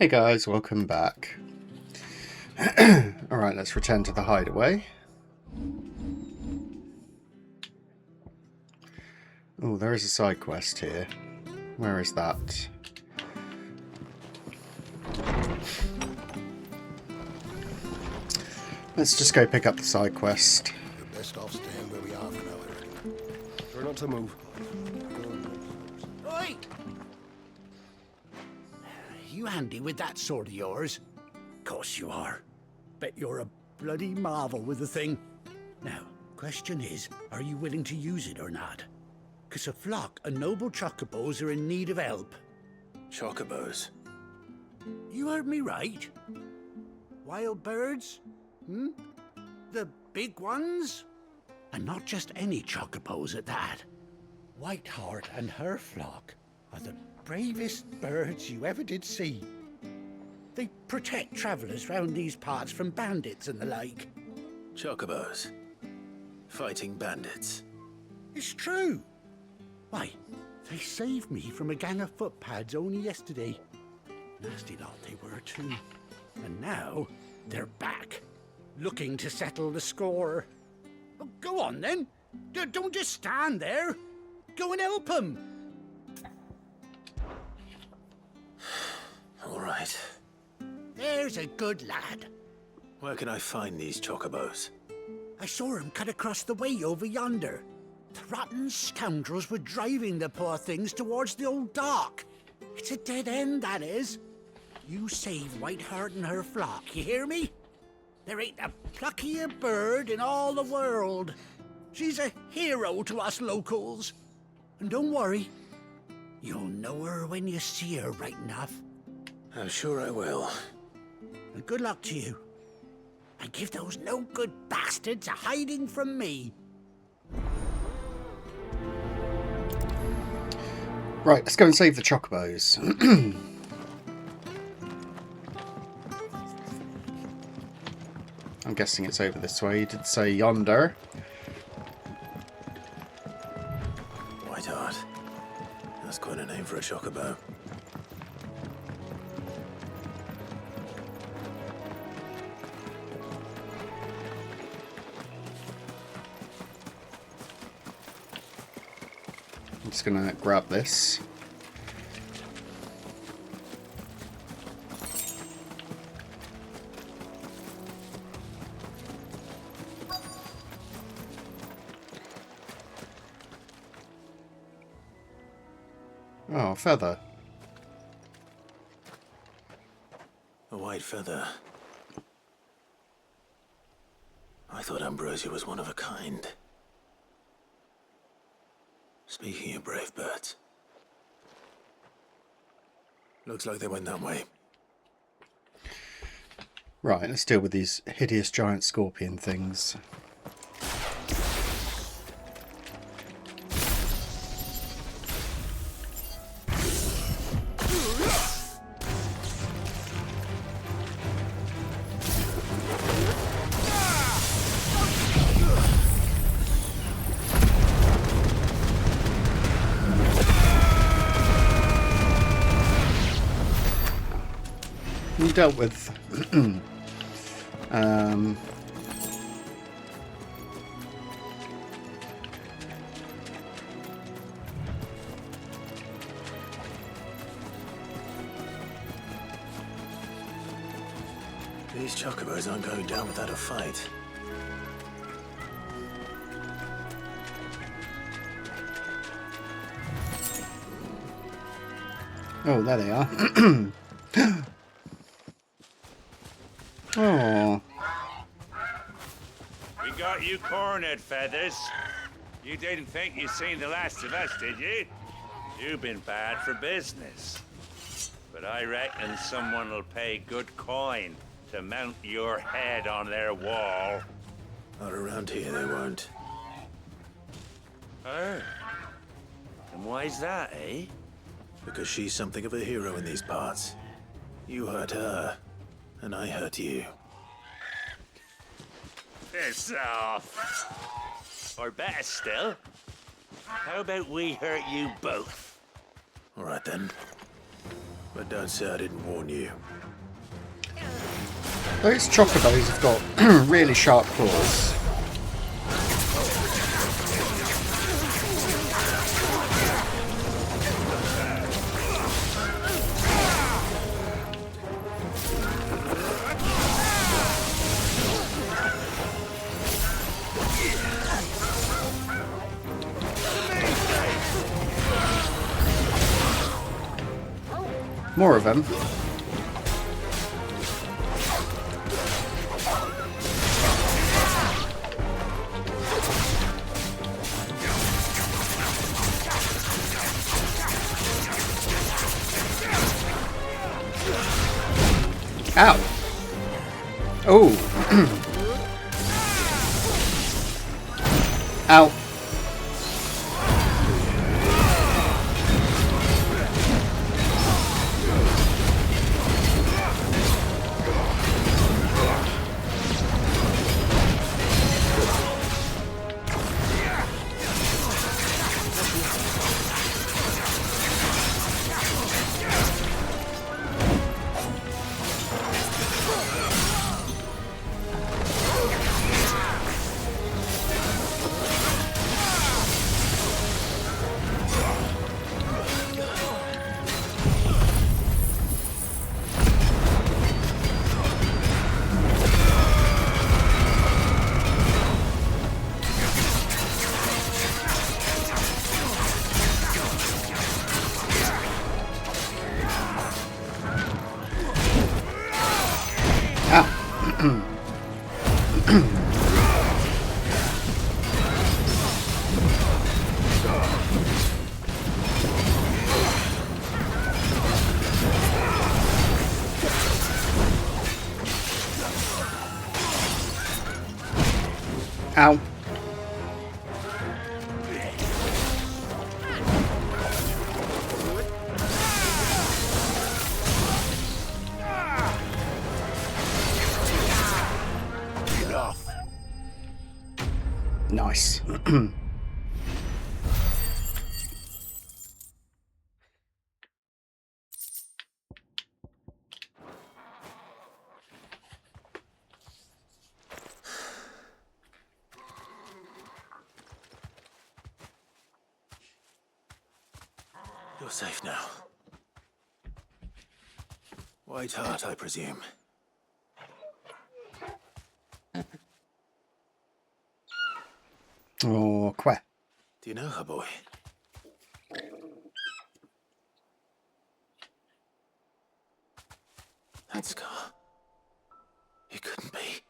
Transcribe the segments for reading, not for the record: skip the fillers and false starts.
Hey guys, welcome back. Alright, let's return to the hideaway. Oh, there is a side quest here. Where is that? Let's just go pick up the side quest. We're best off staying where we are for now, I reckon. Try not to move. Oi! You handy with that sword of yours? Course you are. Bet you're a bloody marvel with the thing. Now, question is, are you willing to use it or not? 'Cause a flock of noble chocobos are in need of help. Chocobos? You heard me right. Wild birds? The big ones? And not just any chocobos at that. Whiteheart and her flock are the bravest birds you ever did see. They protect travellers round these parts from bandits and the like. Chocobos? Fighting bandits? It's true. Why, they saved me from a gang of footpads only yesterday. Nasty lot they were too. And now they're back, looking to settle the score. Oh, go on then. Don't just stand there. Go and help them. All right. There's a good lad. Where can I find these chocobos? I saw him cut across the way over yonder. The rotten scoundrels were driving the poor things towards the old dock. It's a dead end, that is. You save Whiteheart and her flock, you hear me? There ain't a pluckier bird in all the world. She's a hero to us locals. And don't worry, you'll know her when you see her right enough. I'm sure I will. And good luck to you. And give those no-good bastards a hiding from me. Right, let's go and save the chocobos. I'm guessing it's over this way. You did say yonder. Whiteheart. That's quite a name for a chocobo. I'm just gonna grab this. Oh, feather. A white feather. I thought Ambrosia was one of a kind. Speaking of brave birds. Looks like they went that way. Right, let's deal with these hideous giant scorpion things. You dealt with These chocobos aren't going down without a fight. oh, there they are. Oh, We got you cornered, Feathers. You didn't think you'd seen the last of us, did you? You've been bad for business. But I reckon someone will pay good coin to mount your head on their wall. Not around here, they won't. Oh. And why's that, eh? Because she's something of a hero in these parts. You hurt her, and I hurt you. Piss off. Or better still, how about we hurt you both? All right then. But don't say I didn't warn you. Those chocobos have got really sharp claws. More of them. Ow. Oh. Ow. Ow. Enough. Nice. You're safe now. White Hart, I presume. Oh, quack. Do you know her, boy? That scar. It couldn't be.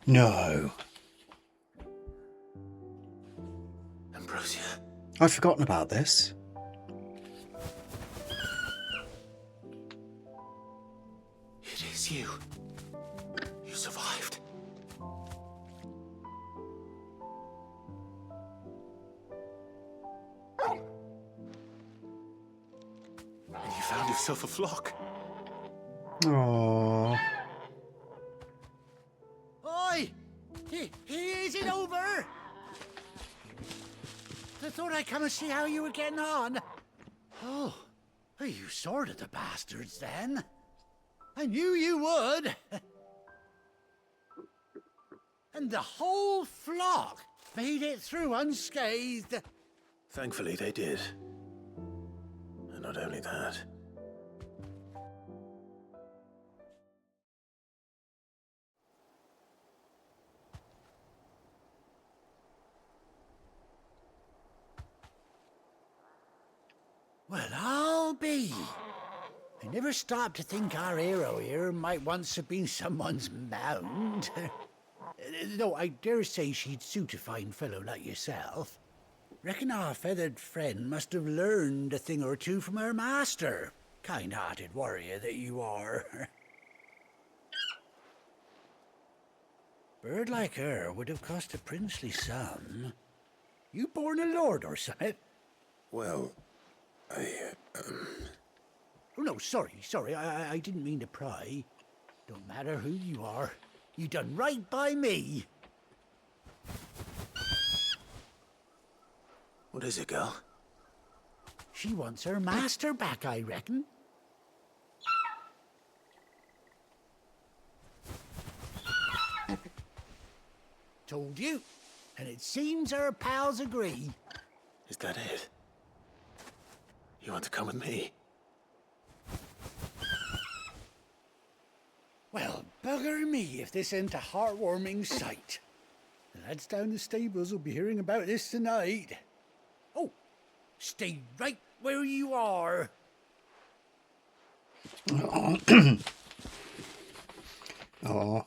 No. Ambrosia. I'd forgotten about this. It is you. You survived. And you found yourself a flock. Oh. Oi! Is it over? I thought I'd come and see how you were getting on. Oh, you sorted the bastards then. I knew you would. And the whole flock made it through unscathed. Thankfully, they did. And not only that. Well, I'll be. I never stopped to think our hero here might once have been someone's mount. Though I dare say she'd suit a fine fellow like yourself. Reckon our feathered friend must have learned a thing or two from her master. Kind-hearted warrior that you are. Bird like her would have cost a princely sum. You born a lord or something? Well, Oh, no, sorry. I didn't mean to pry. Don't matter who you are. You done right by me. What is it, girl? She wants her master back, I reckon. Told you. And it seems her pals agree. Is that it? You want to come with me? Well, bugger me if this ain't a heartwarming sight. The lads down the stables will be hearing about this tonight. Oh, stay right where you are. Oh.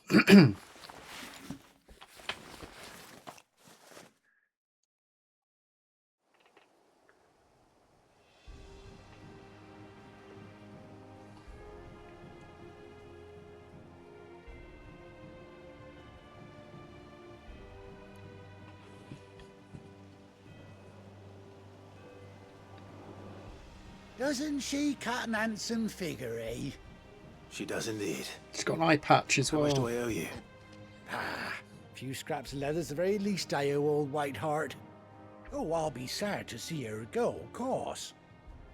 Doesn't she cut an handsome figure, eh? She does indeed. She's got an eye patch as How much do well. I owe you? Ah, a few scraps of leather's the very least I owe old Whiteheart. Oh, I'll be sad to see her go, of course.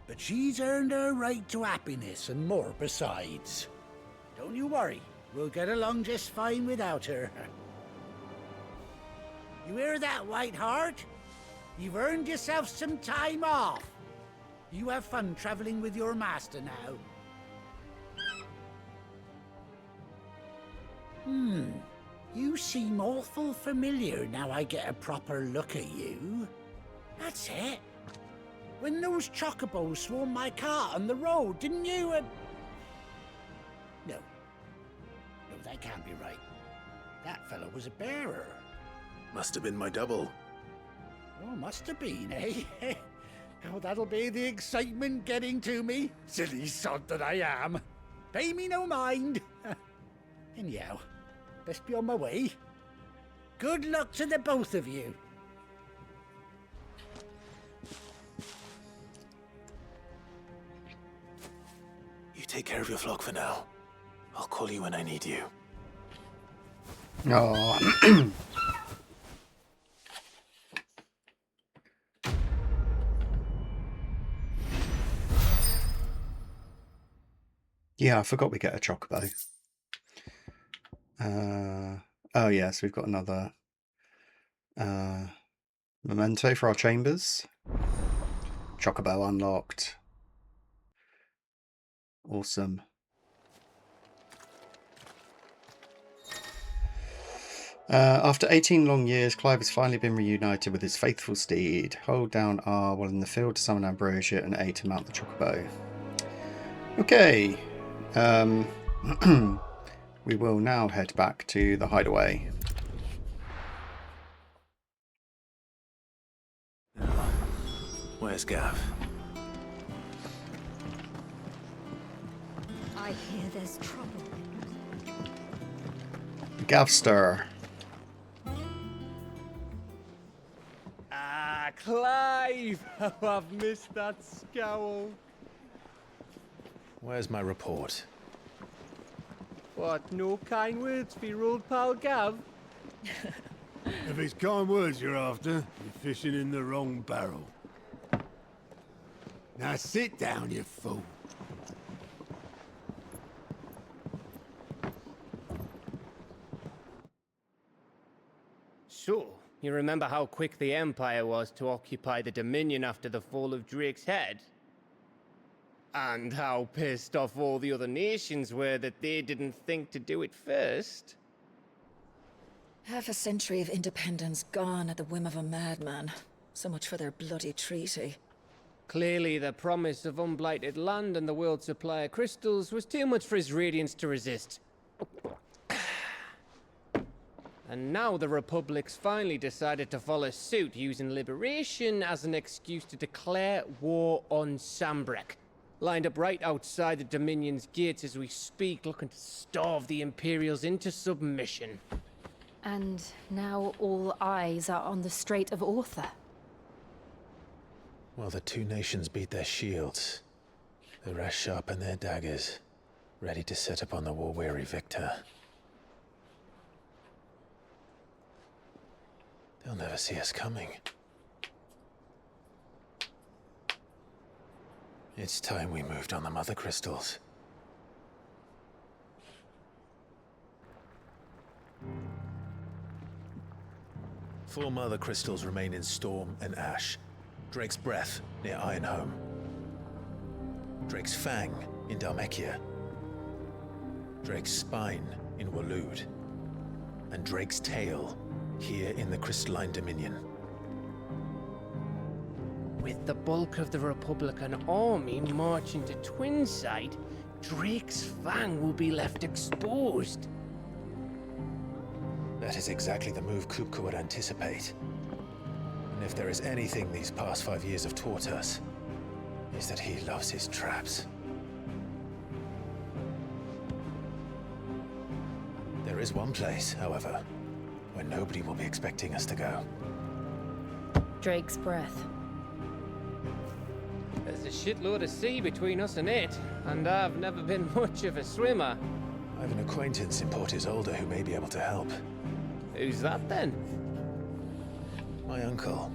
But she's earned her right to happiness and more besides. Don't you worry, we'll get along just fine without her. You hear that, Whiteheart? You've earned yourself some time off. You have fun traveling with your master now. You seem awful familiar now I get a proper look at you. That's it. When those chocobos swarmed my cart on the road, didn't you? No. No, that can't be right. That fellow was a bearer. Must have been my double. Oh, must have been, eh? Oh, that'll be the excitement getting to me. Silly sod that I am. Pay me no mind. Anyhow, best be on my way. Good luck to the both of you. You take care of your flock for now. I'll call you when I need you. Oh. Yeah, I forgot we get a chocobo. Oh yes, we've got another memento for our chambers. Chocobo unlocked. Awesome. After 18 long years, Clive has finally been reunited with his faithful steed. Hold down R while in the field to summon Ambrosia and A to mount the chocobo. Okay. We will now head back to the hideaway. Where's Gav? I hear there's trouble. Gavster. Ah, Clive! Oh, I've missed that scowl. Where's my report? What, no kind words for your old pal Gav? If it's kind words you're after, you're fishing in the wrong barrel. Now sit down, you fool. So, you remember how quick the Empire was to occupy the Dominion after the fall of Drake's head? And how pissed off all the other nations were that they didn't think to do it first? Half a century of independence gone at the whim of a madman. So much for their bloody treaty. Clearly, the promise of unblighted land and the world's supply of crystals was too much for his radiance to resist. And now the Republic's finally decided to follow suit, using liberation as an excuse to declare war on Sambrek. Lined up right outside the Dominion's gates as we speak, looking to starve the Imperials into submission. And now all eyes are on the Strait of Author. While the two nations beat their shields, the rest sharpen their daggers, ready to set upon the war-weary victor. They'll never see us coming. It's time we moved on the mother crystals. Four mother crystals remain in Storm and Ash. Drake's Breath near Ironhome. Drake's Fang in Dhalmekia. Drake's Spine in Waloed. And Drake's Tail here in the Crystalline Dominion. With the bulk of the Republican army marching to Twinside, Drake's Fang will be left exposed. That is exactly the move Kupka would anticipate. And if there is anything these past 5 years have taught us, is that he loves his traps. There is one place, however, where nobody will be expecting us to go. Drake's Breath. There's a shitload of sea between us and it, and I've never been much of a swimmer. I have an acquaintance in Port Isolde who may be able to help. Who's that then? My uncle,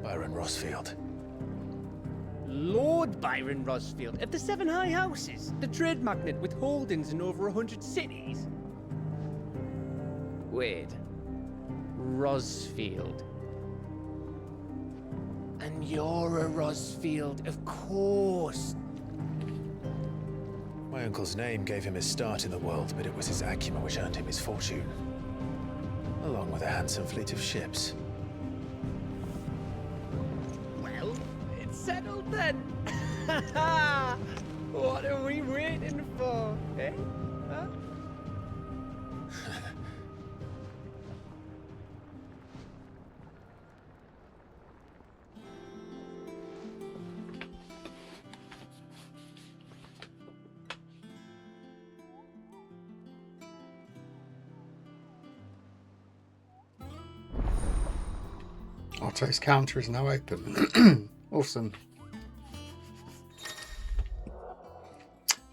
Byron Rossfield. Lord Byron Rosfield of the Seven High Houses, the trade magnate with holdings in over 100 cities. Wait, Rosfield. And you're a Rosfield, of course. My uncle's name gave him his start in the world, but it was his acumen which earned him his fortune, along with a handsome fleet of ships. Well, it's settled then. What are we waiting for, eh? Huh? Otto's counter is now open. Awesome.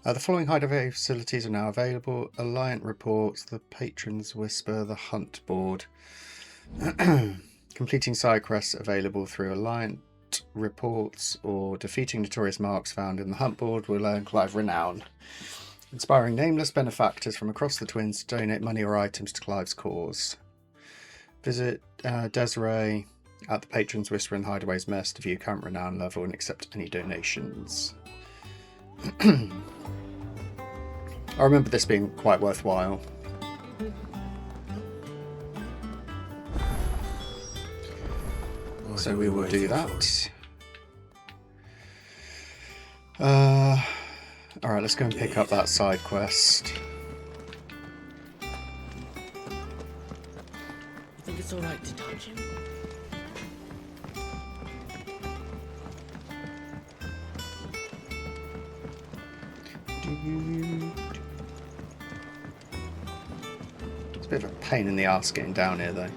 The following hideaway facilities are now available. Alliant reports, the Patrons Whisper, the Hunt Board. Completing side quests available through Alliant reports or defeating notorious marks found in the Hunt Board will earn Clive renown. Inspiring nameless benefactors from across the Twins to donate money or items to Clive's cause. Visit Desiree at the Patrons Whisper and Hideaway's Mess to view current renown level and accept any donations. I remember this being quite worthwhile. So we will do that. Alright, let's go and pick up that side quest. You think it's alright to touch him? It's a bit of a pain in the arse getting down here though.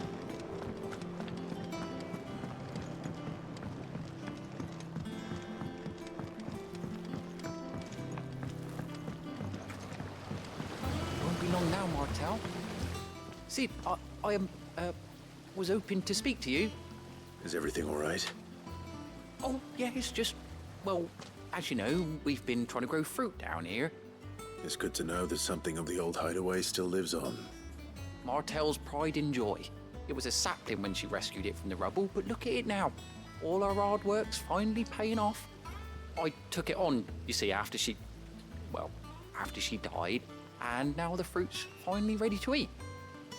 Won't be long now, Martel. See, I was hoping to speak to you. Is everything all right? Oh, yeah, it's just, well, as you know, we've been trying to grow fruit down here. It's good to know that something of the old hideaway still lives on. Martel's pride and joy. It was a sapling when she rescued it from the rubble, but look at it now. All our hard work's finally paying off. I took it on, you see, after she died, and now the fruit's finally ready to eat.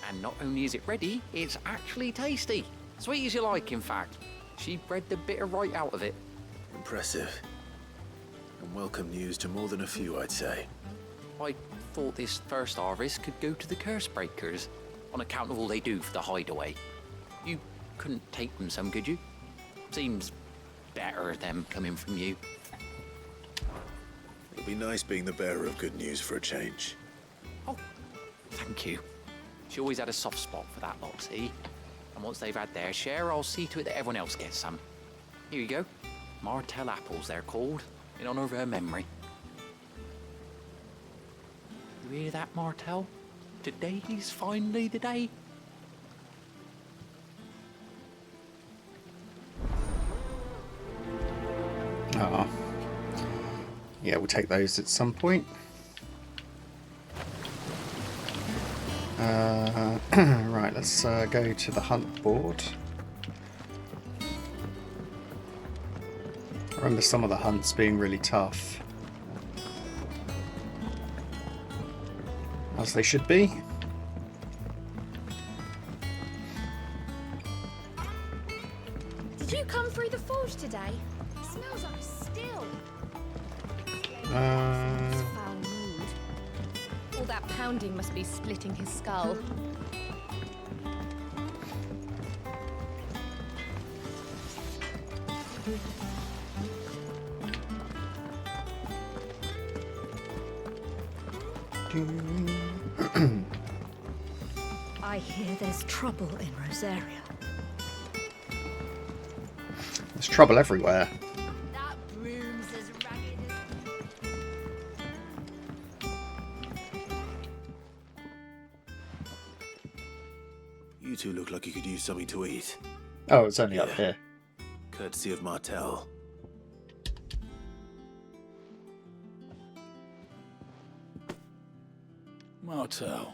And not only is it ready, it's actually tasty. Sweet as you like, in fact. She bred the bitter right out of it. Impressive. And welcome news to more than a few, I'd say. I thought this first harvest could go to the curse breakers, on account of all they do for the hideaway. You couldn't take them some, could you? Seems better them coming from you. It'll be nice being the bearer of good news for a change. Oh, thank you. She always had a soft spot for that lot, see? And once they've had their share, I'll see to it that everyone else gets some. Here you go. Martel apples, they're called, in honor of her memory. You hear that, Martel? Today's finally the day. Ah. Yeah, we'll take those at some point. Right, let's go to the hunt board. I remember some of the hunts being really tough. As they should be. Did you come through the forge today? It smells like a still. Foul mood. All that pounding must be splitting his skull. I hear there's trouble in Rosaria. There's trouble everywhere. That broom's as ragged as... You two look like you could use something to eat. Oh, it's only up here. Courtesy of Martel. Martel.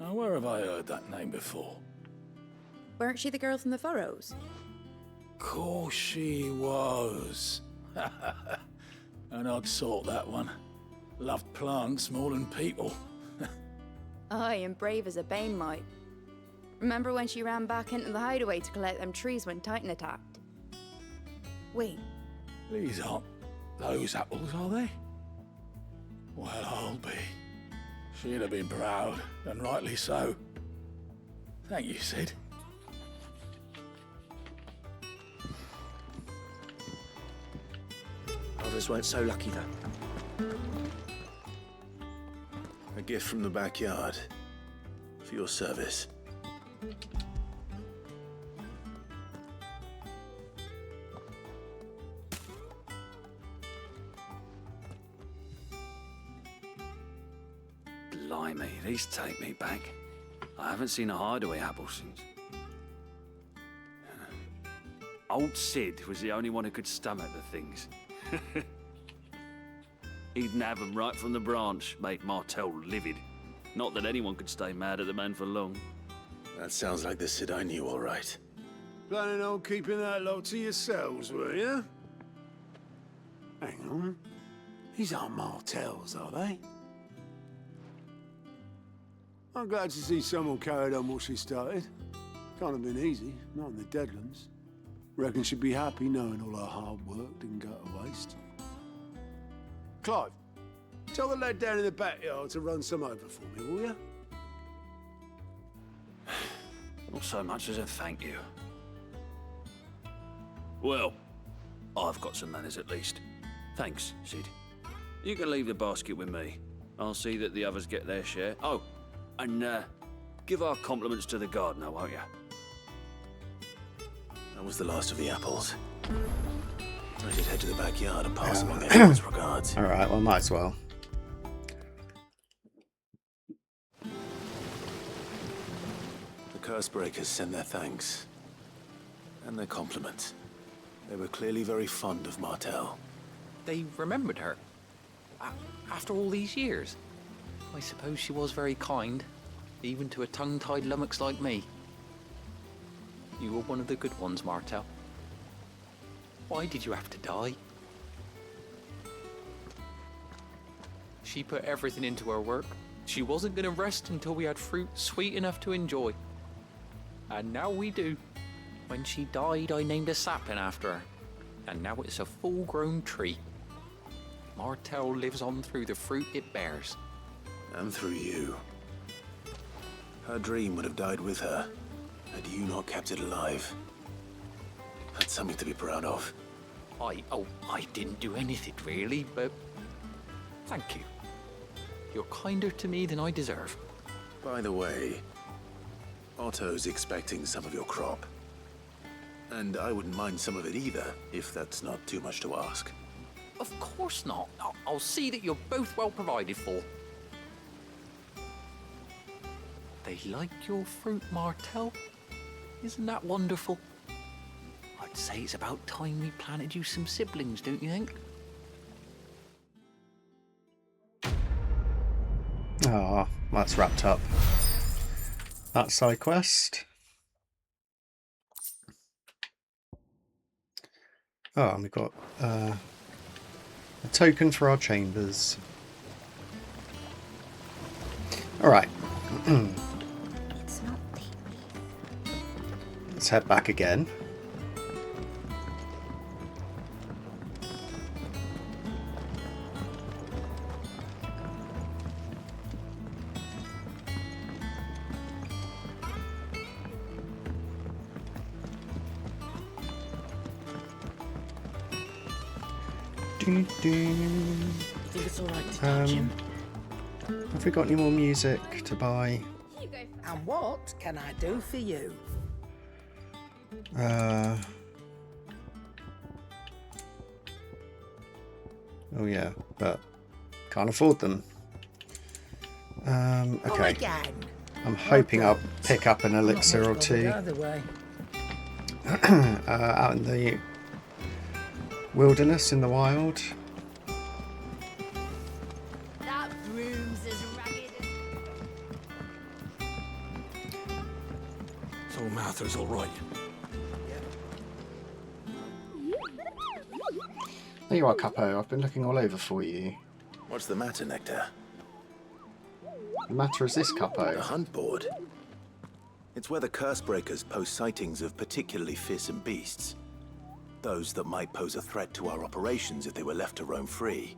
Now, where have I heard that name before? Weren't she the girl from the Furrows? Course she was. And I'd sort that one. Loved plants more than people. Aye, and brave as a bane might. Remember when she ran back into the hideaway to collect them trees when Titan attacked? Wait, These aren't those apples, are they? Well, I'll be. She'd have been proud, and rightly so. Thank you, Sid. Others weren't so lucky, though. A gift from the backyard. For your service. Blimey, these take me back. I haven't seen a hideaway apple since. Old Sid was the only one who could stomach the things. He'd nab 'em right from the branch, made Martel livid. Not that anyone could stay mad at the man for long. That sounds like the Sid I knew, all right. Planning on keeping that lot to yourselves, were you? Hang on. These aren't Martels, are they? I'm glad to see someone carried on what she started. Can't have been easy, not in the Deadlands. Reckon she'd be happy knowing all her hard work didn't go to waste. Clive, tell the lad down in the backyard to run some over for me, will you? Not so much as a thank you. Well, I've got some manners at least. Thanks, Sid. You can leave the basket with me. I'll see that the others get their share. Oh, and give our compliments to the gardener, won't you? That was the last of the apples. I should head to the backyard and pass along everyone's regards. Alright, well, might as well. The Cursebreakers send their thanks. And their compliments. They were clearly very fond of Martel. They remembered her. After all these years. I suppose she was very kind, even to a tongue-tied lummox like me. You were one of the good ones, Martel. Why did you have to die? She put everything into her work. She wasn't going to rest until we had fruit sweet enough to enjoy. And now we do. When she died, I named a sapling after her. And now it's a full-grown tree. Martel lives on through the fruit it bears. And through you. Her dream would have died with her, had you not kept it alive. That's something to be proud of. I didn't do anything really, but thank you. You're kinder to me than I deserve. By the way, Otto's expecting some of your crop. And I wouldn't mind some of it either, if that's not too much to ask. Of course not. I'll see that you're both well provided for. They like your fruit, Martel. Isn't that wonderful? I'd say it's about time we planted you some siblings, don't you think? Ah, that's wrapped up. That side quest. Oh, and we've got a token for our chambers. Alright. It's not Let's head back again. You think it's alright to touch him? Have we got any more music to buy? And what can I do for you? Oh yeah, but can't afford them. Okay. I'm hoping I'll pick up an elixir or two. Either way. Out in the wilderness, in the wild. That broom's as ragged as... So Martha's all right. There you are, Capo. I've been looking all over for you. What's the matter, Nectar? The matter is this, Capo. The hunt board. It's where the curse breakers post sightings of particularly fearsome beasts. Those that might pose a threat to our operations if they were left to roam free.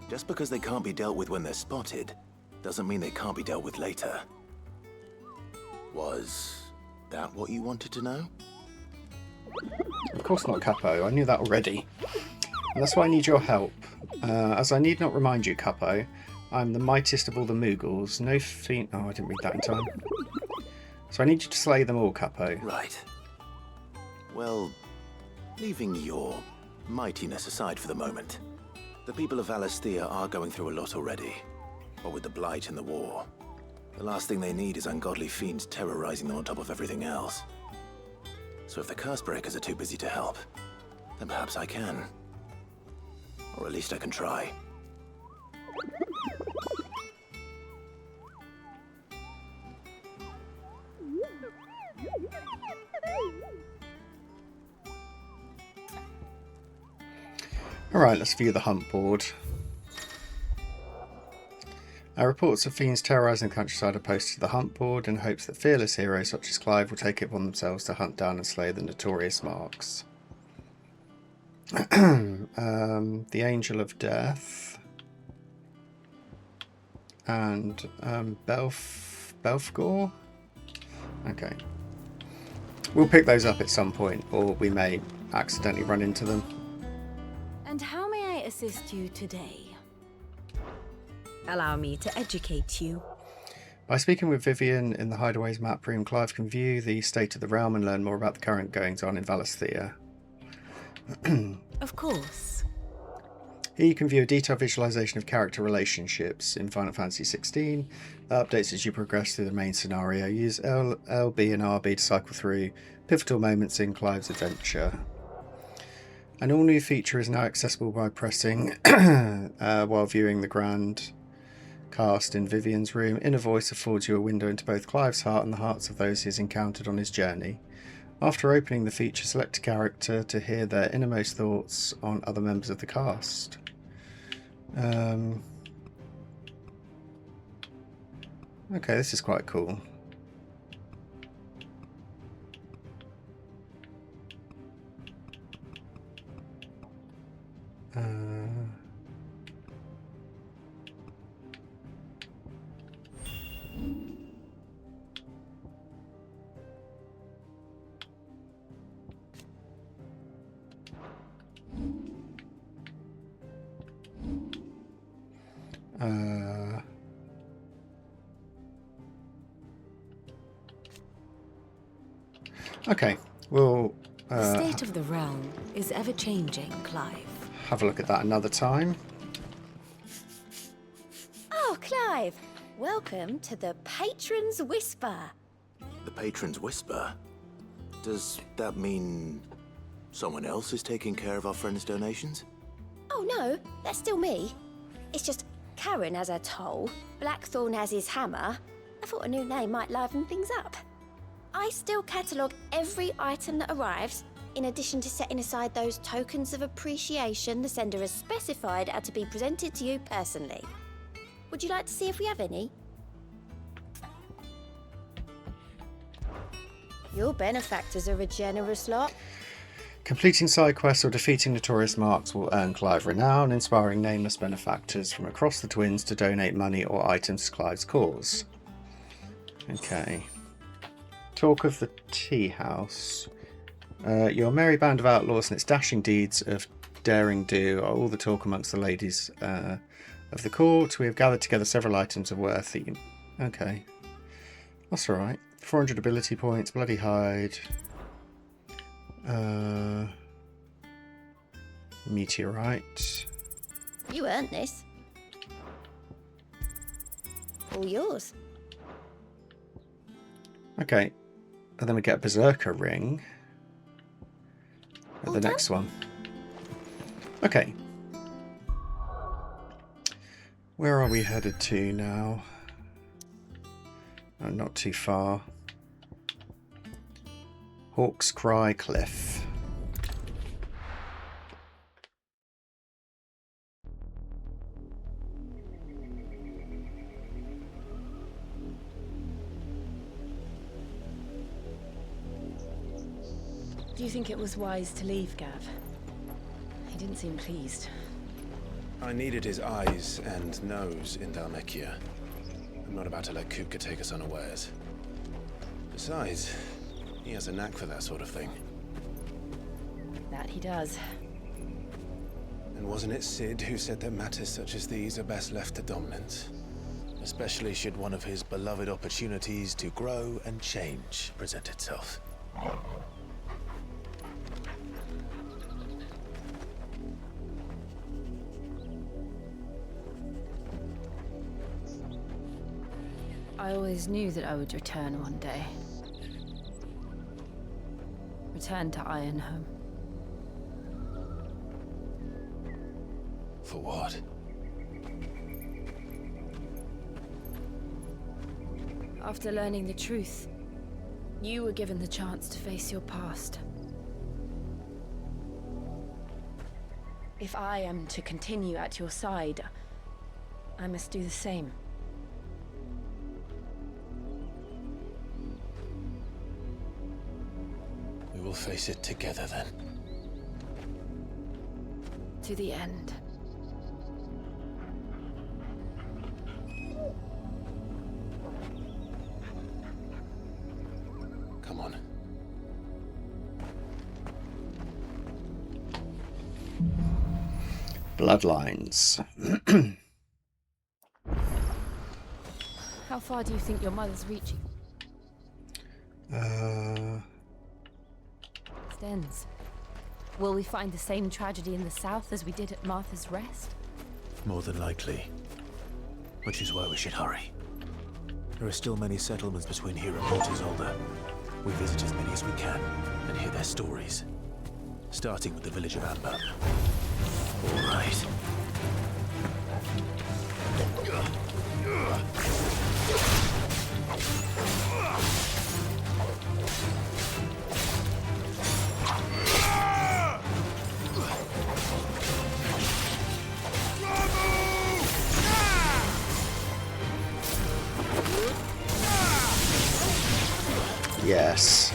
Just because they can't be dealt with when they're spotted, doesn't mean they can't be dealt with later. Was that what you wanted to know? Of course not, Capo. I knew that already. And that's why I need your help. As I need not remind you, Capo, I'm the mightiest of all the Moogles. No fiend... Oh, I didn't read that in time. So I need you to slay them all, Capo. Right. Well, leaving your mightiness aside for the moment, the people of Valisthea are going through a lot already. What with the Blight and the war. The last thing they need is ungodly fiends terrorizing them on top of everything else. So if the curse breakers are too busy to help, then perhaps I can. Or at least I can try. Alright, let's view the hunt board. Reports of fiends terrorising the countryside are posted to the hunt board in hopes that fearless heroes such as Clive will take it upon themselves to hunt down and slay the notorious marks. The Angel of Death and Belfgor? Okay. We'll pick those up at some point, or we may accidentally run into them. And how may I assist you today? Allow me to educate you. By speaking with Vivian in the Hideaway's map room, Clive can view the state of the realm and learn more about the current goings-on in Valisthea. Of course. Here you can view a detailed visualization of character relationships in Final Fantasy XVI. That updates as you progress through the main scenario. Use LB and RB to cycle through pivotal moments in Clive's adventure. An all-new feature is now accessible by pressing while viewing the grand cast in Vivian's room. Inner Voice affords you a window into both Clive's heart and the hearts of those he has encountered on his journey. After opening the feature, select a character to hear their innermost thoughts on other members of the cast. Okay, this is quite cool. Okay, we'll The state of the realm is ever changing, Clive. have a look at that another time. Oh, Clive! Welcome to the Patron's Whisper. The Patron's Whisper? Does that mean Someone else is taking care of our friend's donations? Oh no, that's still me. It's just Karen has her toll, Blackthorn has his hammer. I thought a new name might liven things up. I still catalogue every item that arrives, in addition to setting aside those tokens of appreciation the sender has specified are to be presented to you personally. Would you like to see if we have any? Your benefactors are a generous lot. Completing side quests or defeating notorious marks will earn Clive renown, inspiring nameless benefactors from across the Twins to donate money or items to Clive's cause. Okay. Talk of the Tea House. Your merry band of outlaws and its dashing deeds of daring do are all the talk amongst the ladies of the court. We have gathered together several items of worth that you... Okay. That's alright. 400 ability points, bloody hide. Meteorite. You earned this. All yours. Okay. And then we get a Berserker ring. At the next one. Okay. Where are we headed to now? Oh, not too far. Hawk's Cry Cliff. Do you think it was wise to leave, Gav? He didn't seem pleased. I needed his eyes and nose in Dhalmekia. I'm not about to let Kupka take us unawares. Besides, he has a knack for that sort of thing. That he does. And wasn't it Sid who said that matters such as these are best left to dominance? Especially should one of his beloved opportunities to grow and change present itself. I always knew that I would return one day. Return to Ironhome. For what? After learning the truth, you were given the chance to face your past. If I am to continue at your side, I must do the same. We will face it together then. To the end. Come on. Bloodlines. How far do you think your mother's reaching? Ends. Will we find the same tragedy in the south as we did at Martha's Rest? More than likely. Which is why we should hurry. There are still many settlements between here and Port Isolde. We visit as many as we can and hear their stories. Starting with the village of Amber. All right. Yes.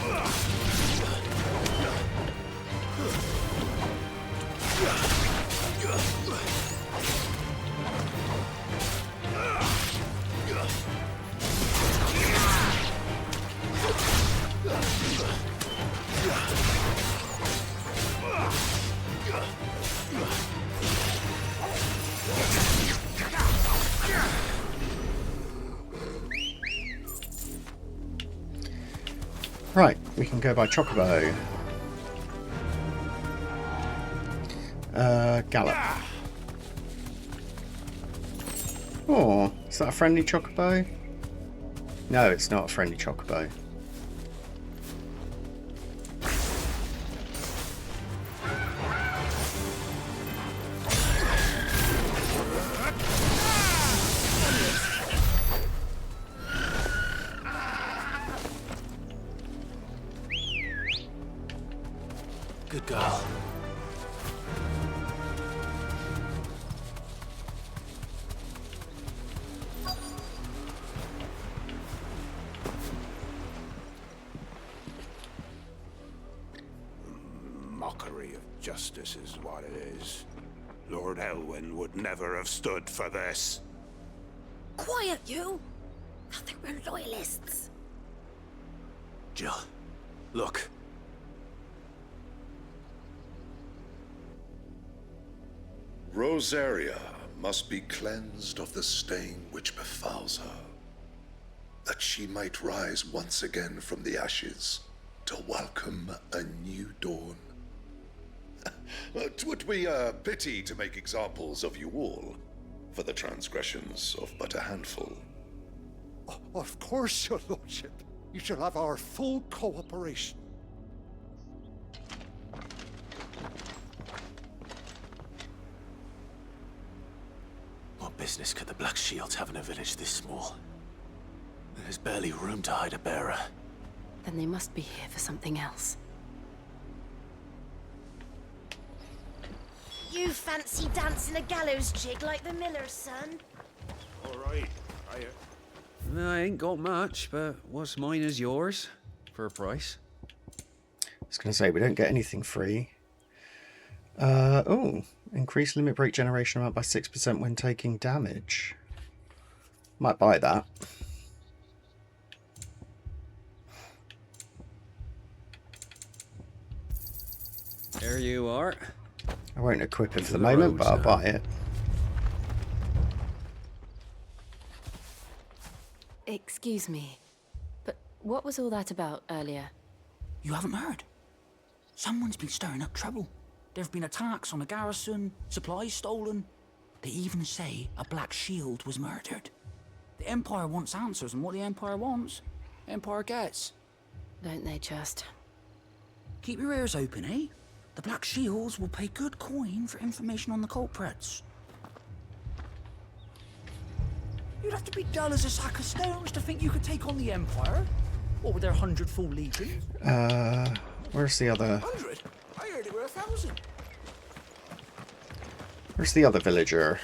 Right, we can go by Chocobo. Gallop. Oh, is that a friendly Chocobo? No, it's not a friendly Chocobo. girl. Mockery of justice is what it is. Lord Elwyn would never have stood for this. Quiet, you! Thought they were loyalists. Jill, look. Rosaria must be cleansed of the stain which befouls her, that she might rise once again from the ashes to welcome a new dawn. 'Twould be a pity to make examples of you all for the transgressions of but a handful. Of course, your lordship. You shall have our full cooperation. What business could the Black Shields have in a village this small? There's barely room to hide a bearer. Then they must be here for something else. You fancy dancing a gallows jig like the miller's son? All right. I ain't got much, but what's mine is yours, for a price. I was going to say, we don't get anything free. Oh, increase limit break generation amount by 6% when taking damage. Might buy that. There you are. I won't equip it for the moment, but I'll buy it. Excuse me, but what was all that about earlier? You haven't heard? Someone's been stirring up trouble. There have been attacks on the garrison, supplies stolen. They even say a Black Shield was murdered. The Empire wants answers, and what the Empire wants, Empire gets. Don't they just? Keep your ears open, eh? The Black Shields will pay good coin for information on the culprits. You'd have to be dull as a sack of stones to think you could take on the Empire. What with their 100 full legions? Where's the other... 100? I heard it were 1,000. Where's the other villager?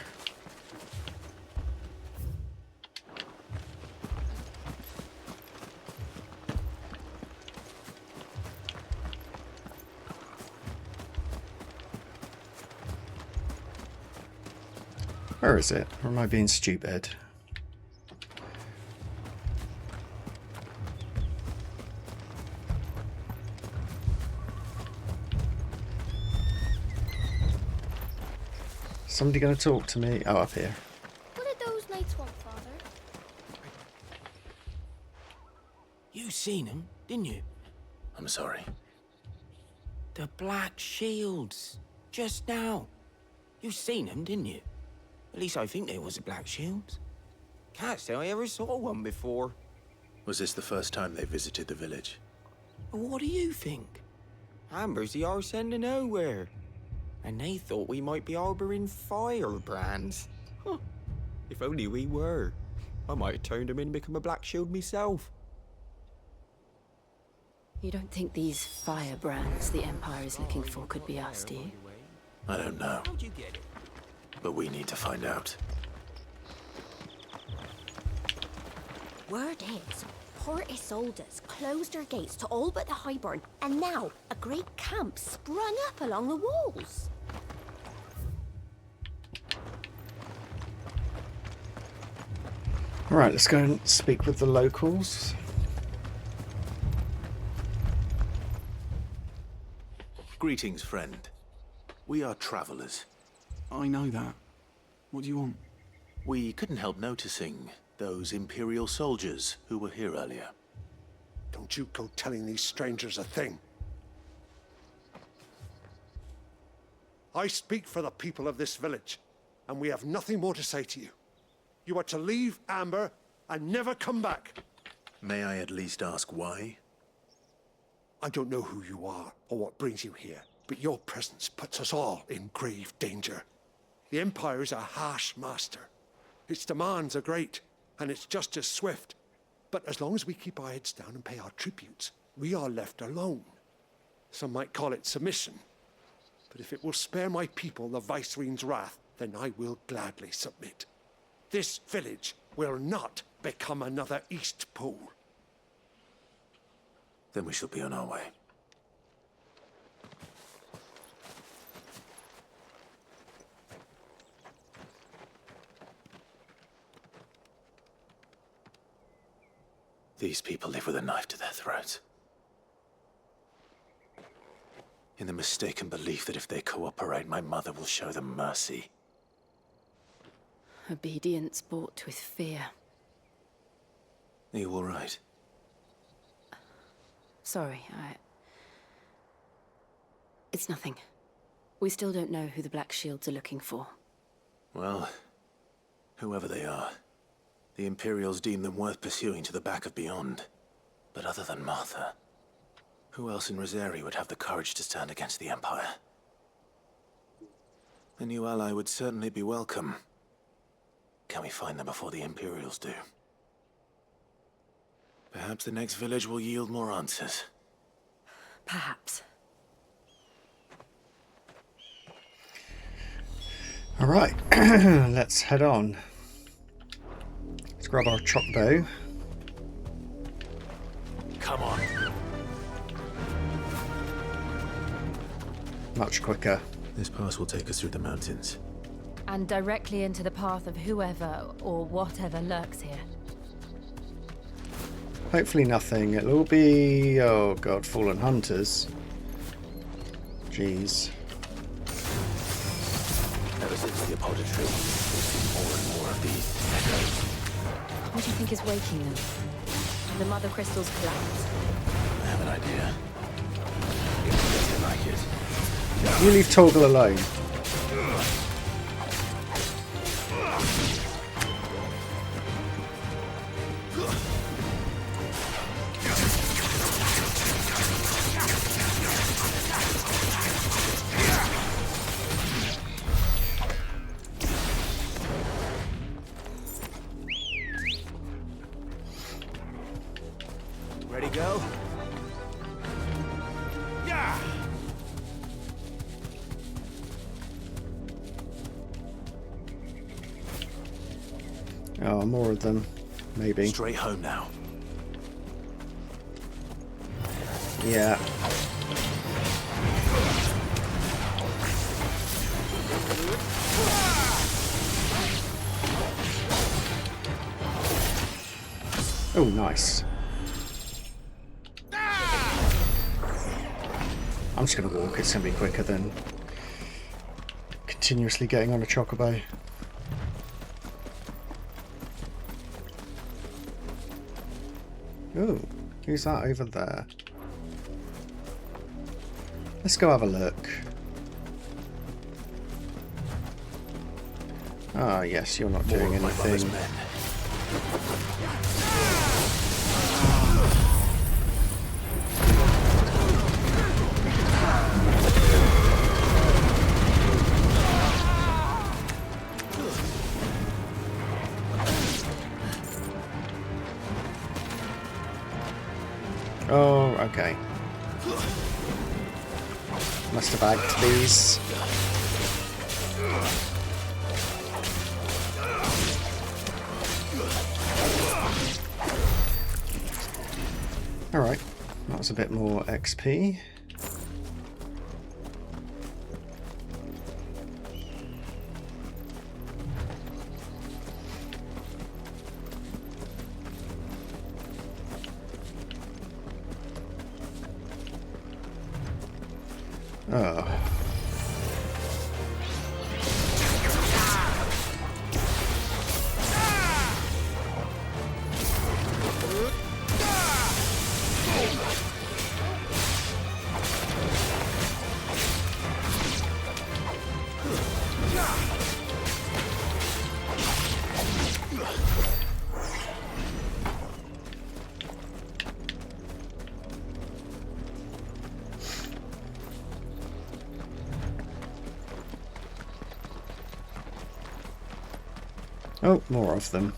Where is it? Or am I being stupid? Somebody gonna talk to me? Oh, up here. What did those knights want, Father? You seen him, didn't you? I'm sorry. The Black Shields. Just now. You seen them, didn't you? At least I think there was a Black Shield. Can't say I ever saw one before. Was this the first time they visited the village? What do you think? Amber's the arse end of nowhere. And they thought we might be harboring firebrands. Huh. If only we were. I might have turned them in and become a Black Shield myself. You don't think these firebrands the Empire is looking for could be us, do you? I don't know. But we need to find out. Word is, Port Isolde's closed her gates to all but the Highborn, and now a great camp sprung up along the walls. Alright, let's go and speak with the locals. Greetings, friend. We are travelers. I know that. What do you want? We couldn't help noticing those Imperial soldiers who were here earlier. Don't you go telling these strangers a thing. I speak for the people of this village, and we have nothing more to say to you. You are to leave Amber and never come back. May I at least ask why? I don't know who you are or what brings you here, but your presence puts us all in grave danger. The Empire is a harsh master. Its demands are great, and its justice swift. But as long as we keep our heads down and pay our tributes, we are left alone. Some might call it submission, But if it will spare my people the Viceroy's wrath, then I will gladly submit. This village will not become another East Pool. Then we shall be on our way. These people live with a knife to their throats. In the mistaken belief that if they cooperate, my mother will show them mercy. Obedience bought with fear. Are you all right? Sorry, It's nothing. We still don't know who the Black Shields are looking for. Well, whoever they are, the Imperials deem them worth pursuing to the back of beyond. But other than Martha, who else in Rosari would have the courage to stand against the Empire? A new ally would certainly be welcome. Can we find them before the Imperials do? Perhaps the next village will yield more answers. Perhaps. All right, let's head on. Let's grab our Chocobo. Come on. Much quicker. This pass will take us through the mountains. And directly into the path of whoever or whatever lurks here. Hopefully nothing. It'll all be... oh god, fallen hunters. Jeez. Ever since the Apoditry, we've seen more and more of these echoes. What do you think is waking them? The Mother Crystal's collapse? I have an idea. If you doesn't like it. You leave Torgal alone. Ready, go? Yeah! Oh, more of them. Maybe. Straight home now. Yeah. Oh, nice. I'm just going to walk. It's going to be quicker than continuously getting on a Chocobo. Oh, who's that over there? Let's go have a look. Ah, yes, you're not doing anything. Oh, okay. Must have bagged these. Alright, that was a bit more XP. Oh. Oh, more of them.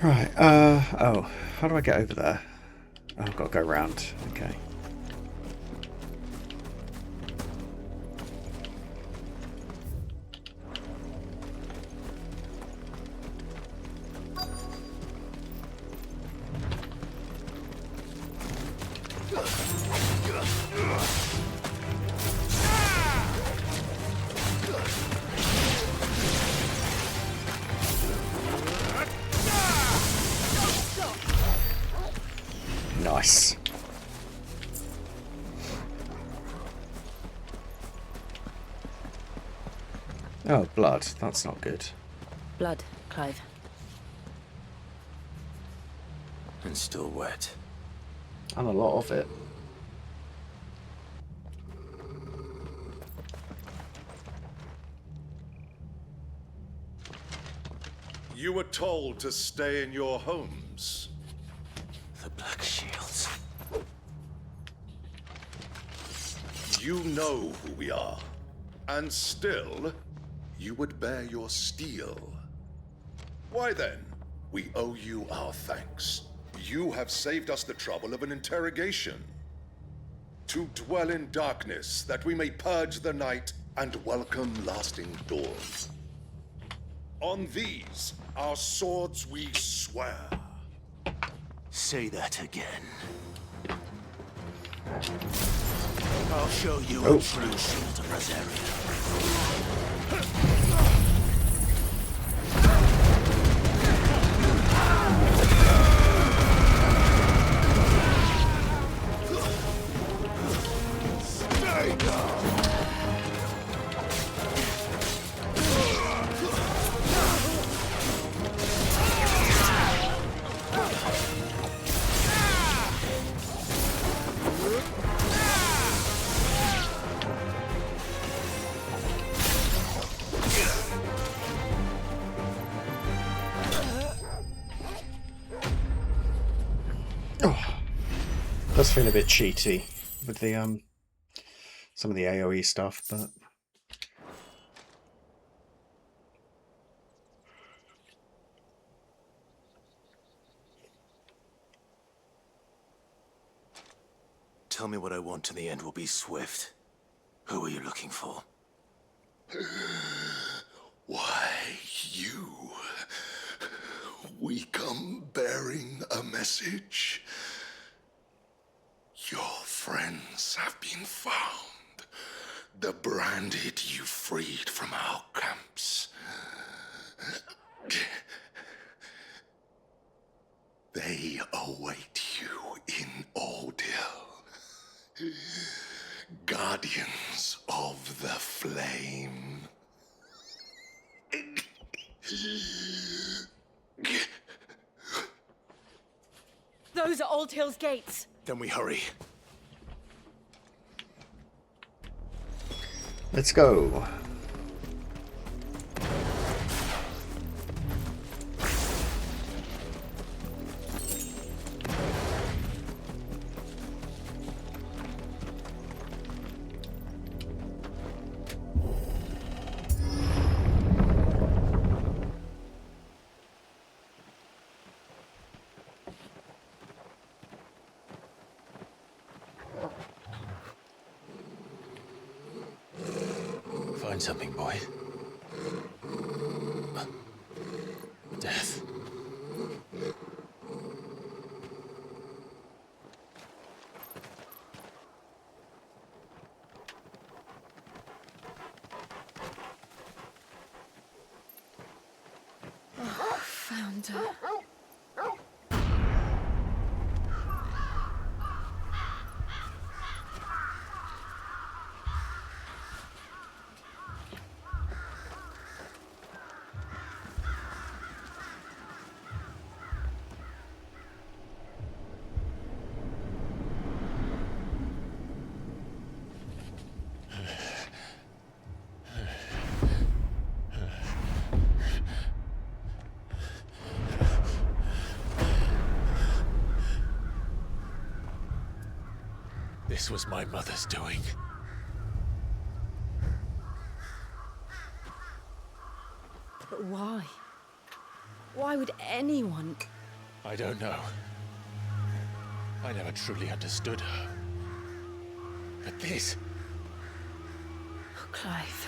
Right, oh, how do I get over there? Oh, I've got to go round. Okay. Nice. Oh, blood. That's not good. Blood, Clive. And still wet. And a lot of it. You were told to stay in your homes. The Black Shields. You know who we are. And still, you would bear your steel. Why then, we owe you our thanks. You have saved us the trouble of an interrogation. To dwell in darkness, that we may purge the night and welcome lasting dawn. On these, our swords we swear. Say that again. I'll show you Oh. a true shield of Rosaria. Does feel a bit cheaty with the some of the AoE stuff, but Tell me what I want and the end will be swift. Who are you looking for? Why, you. We come bearing a message. Your friends have been found. The branded you freed from our camps. They await you in Ordeal. Guardians of the Flame. Those are Old Hill's gates. Then we hurry. let's go. Find something, boy. Death. Found her. This was my mother's doing. But why? Why Why would anyone... I don't know. I never truly understood her. But this... Oh, Clive.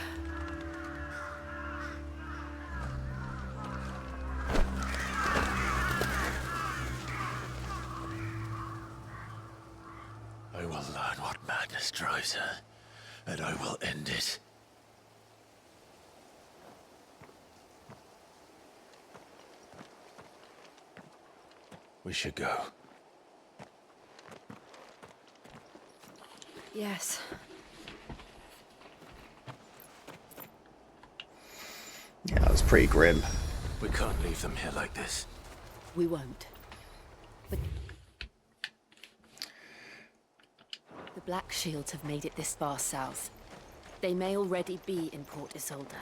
I will learn what madness drives her, and I will end it. We should go. Yes. Yeah, that was pretty grim. We can't leave them here like this. We won't. But... the Black Shields have made it this far south. They may already be in Port Isolde.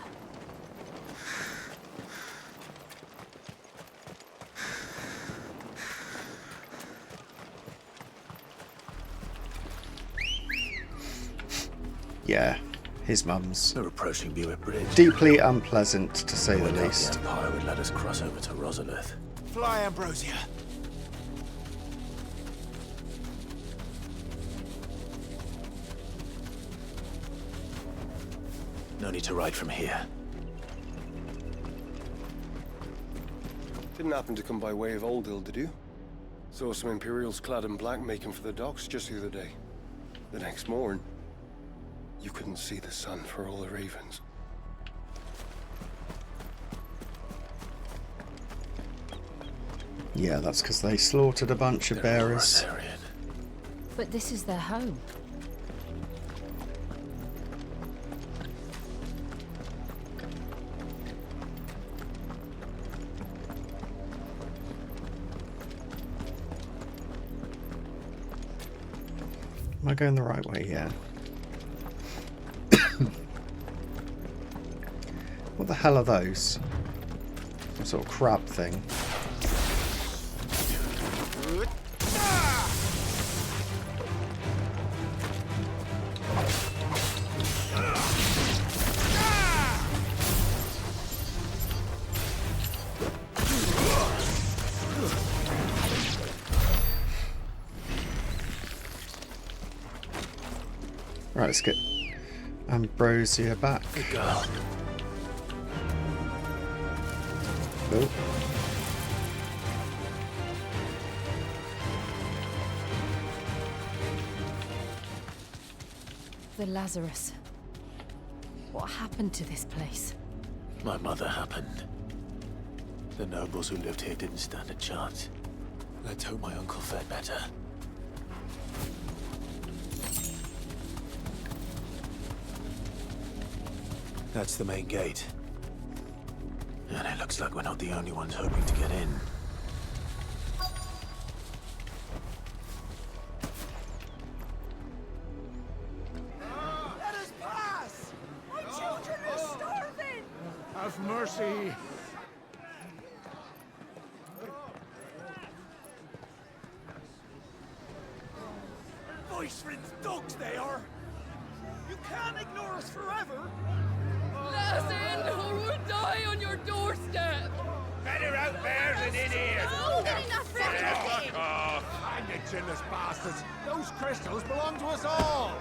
Yeah, his mum's They're approaching Buick Bridge. deeply unpleasant, to say the I doubt least. The Empire would let us cross over to Rosalith. Fly, Ambrosia. No need to ride from here. Didn't happen to come by way of Oldhill, did you? Saw some Imperials clad in black making for the docks just the other day. The next morn, you couldn't see the sun for all the ravens. Yeah, that's because they slaughtered a bunch of bearers. But this is their home. Am I going the right way? Yeah. What the hell are those? Some sort of crab thing. Right, let's get Ambrosia back. Good girl. Oh. The Lazarus. What happened to this place? My mother happened. The nobles who lived here didn't stand a chance. Let's hope my uncle fared better. That's the main gate. And it looks like we're not the only ones hoping to get in. Let us pass! My children are starving! Have mercy! Voice friends, dogs they are! You can't ignore us forever! Let us in, or we'll die on your doorstep! Better out there than in here! Oh, enough for Fuck off! Hang the chinless bastards! Those crystals belong to us all!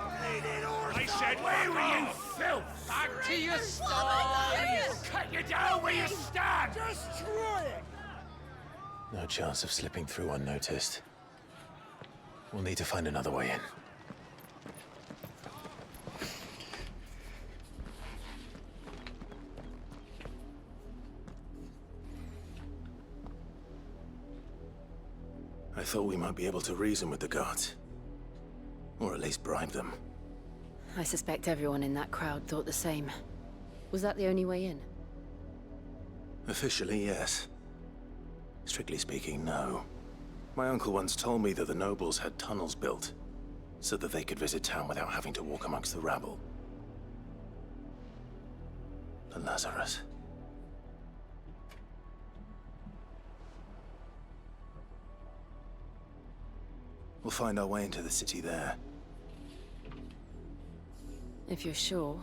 I said, where were you, filth? Back to your sties! We'll cut you down where you stand! Destroy it! No chance of slipping through unnoticed. We'll need to find another way in. I thought we might be able to reason with the guards. Or at least bribe them. I suspect everyone in that crowd thought the same. Was that the only way in? Officially, yes. Strictly speaking, no. My uncle once told me that the nobles had tunnels built, so that they could visit town without having to walk amongst the rabble. The Lazarus. We'll find our way into the city there. If you're sure.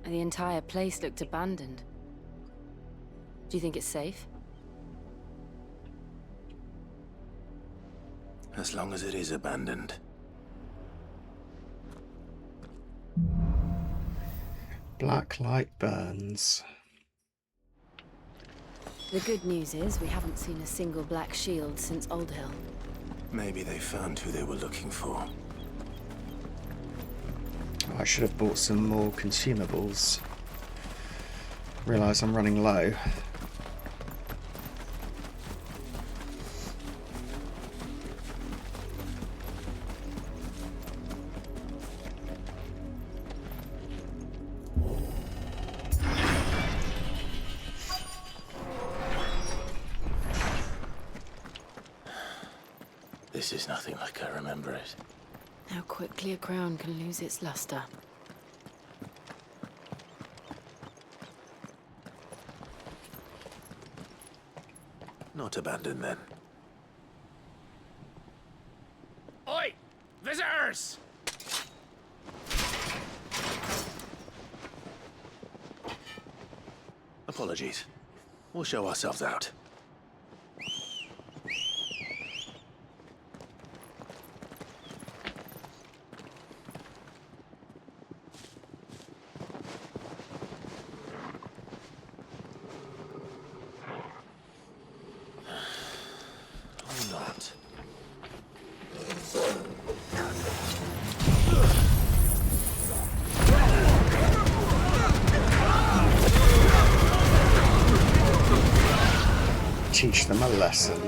The entire place looked abandoned. Do you think it's safe? As long as it is abandoned. Black light burns. The good news is we haven't seen a single black shield since Old Hill. Maybe they found who they were looking for. I should have bought some more consumables. Realise I'm running low. This is nothing like I remember it. How quickly a crown can lose its luster. Not abandoned then. Oi! Visitors! Apologies. We'll show ourselves out. Teach them a lesson.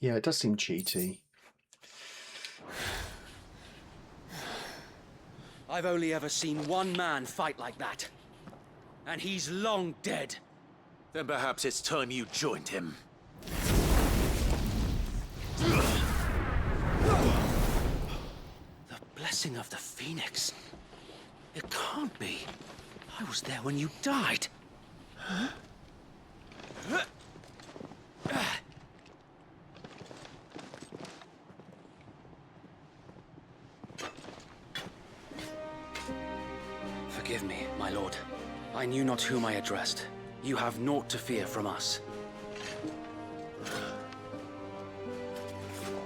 Yeah, it does seem cheaty. I've only ever seen one man fight like that. And he's long dead. Then perhaps it's time you joined him. The blessing of the Phoenix. It can't be. I was there when you died. Huh? Forgive me, my lord. I knew not whom I addressed. You have naught to fear from us.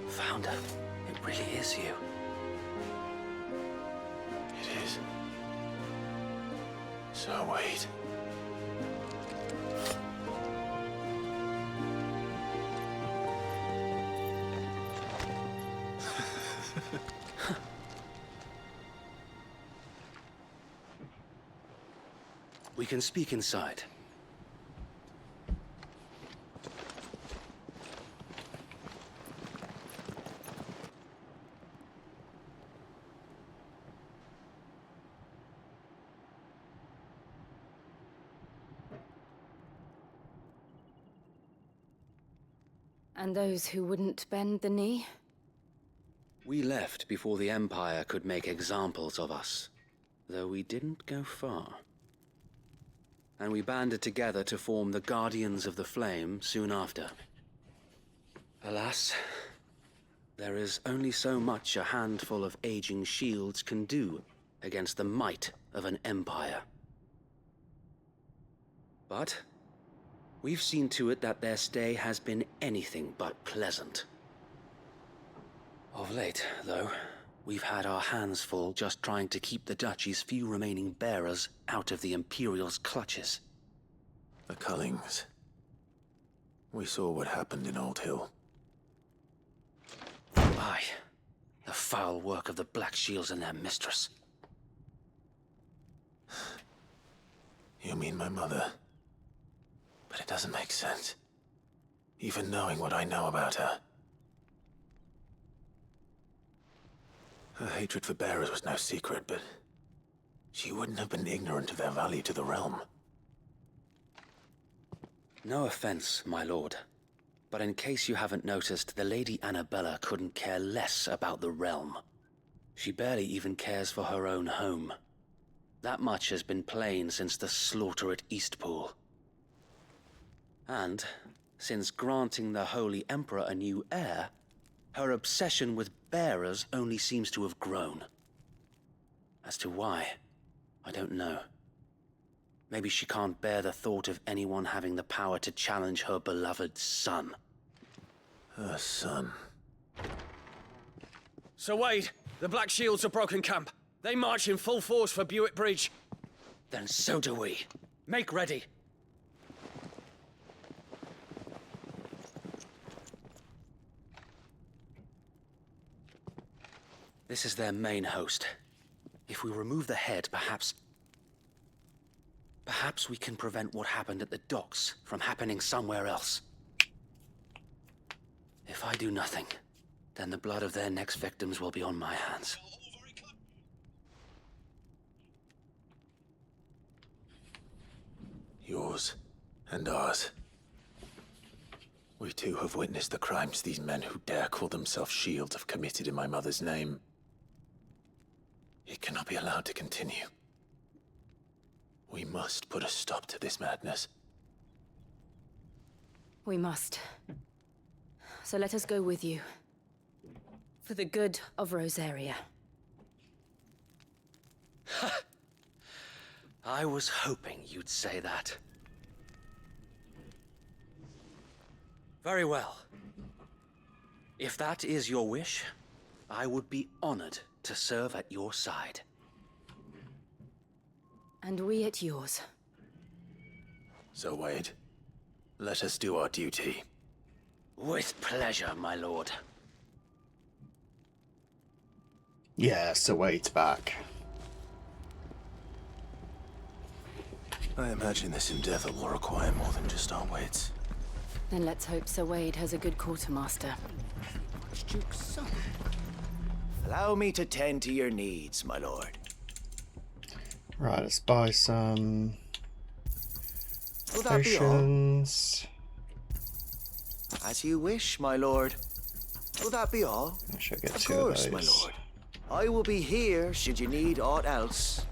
Founder, it really is you. It is. Sir Wade. We can speak inside. And those who wouldn't bend the knee? We left before the Empire could make examples of us, though we didn't go far. And we banded together to form the Guardians of the Flame soon after. Alas, there is only so much a handful of aging shields can do against the might of an empire. But we've seen to it that their stay has been anything but pleasant. Of late, though, we've had our hands full just trying to keep the Duchy's few remaining bearers out of the Imperial's clutches. The Cullings. We saw what happened in Old Hill. Aye. The foul work of the Black Shields and their mistress. You mean my mother? But it doesn't make sense. Even knowing what I know about her. Her hatred for bearers was no secret, but she wouldn't have been ignorant of their value to the realm. No offense, my lord. But in case you haven't noticed, the Lady Annabella couldn't care less about the realm. She barely even cares for her own home. That much has been plain since the slaughter at Eastpool. And, Since granting the Holy Emperor a new heir, her obsession with bearers only seems to have grown. As to why, I don't know. Maybe she can't bear the thought of anyone having the power to challenge her beloved son. Her son. Sir Wade, the Black Shields have broken camp. They march in full force for Buick Bridge. Then so do we. Make ready. This is their main host. If we remove the head, perhaps we can prevent what happened at the docks from happening somewhere else. If I do nothing, then the blood of their next victims will be on my hands. Yours and ours. We too have witnessed the crimes these men who dare call themselves Shield have committed in my mother's name. It cannot be allowed to continue. We must put a stop to this madness. We must. So let us go with you. For the good of Rosaria. I was hoping you'd say that. Very well. If that is your wish, I would be honored to serve at your side. And we at yours. So, Wade, let us do our duty. With pleasure, my lord. Yeah, Sir Wade's back. I imagine this endeavor will require more than just our wits. Then let's hope Sir Wade has a good quartermaster. Archduke's son. Allow me to tend to your needs, my lord. Right, let's buy some Will that be all? potions. As you wish, my lord. Will that be all? I should get Of two course, of my those. lord. I will be here should you need aught else.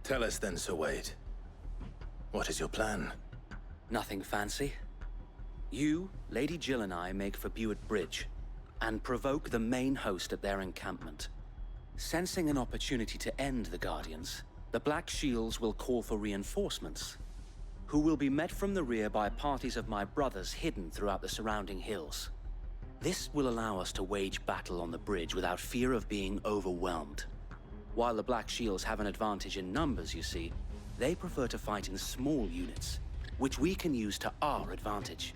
Tell us then, Sir Wade. What is your plan? Nothing fancy. You, Lady Jill and I make for Buick Bridge and provoke the main host at their encampment. Sensing an opportunity to end the Guardians, the Black Shields will call for reinforcements, who will be met from the rear by parties of my brothers hidden throughout the surrounding hills. This will allow us to wage battle on the bridge without fear of being overwhelmed. While the Black Shields have an advantage in numbers, you see, they prefer to fight in small units, which we can use to our advantage.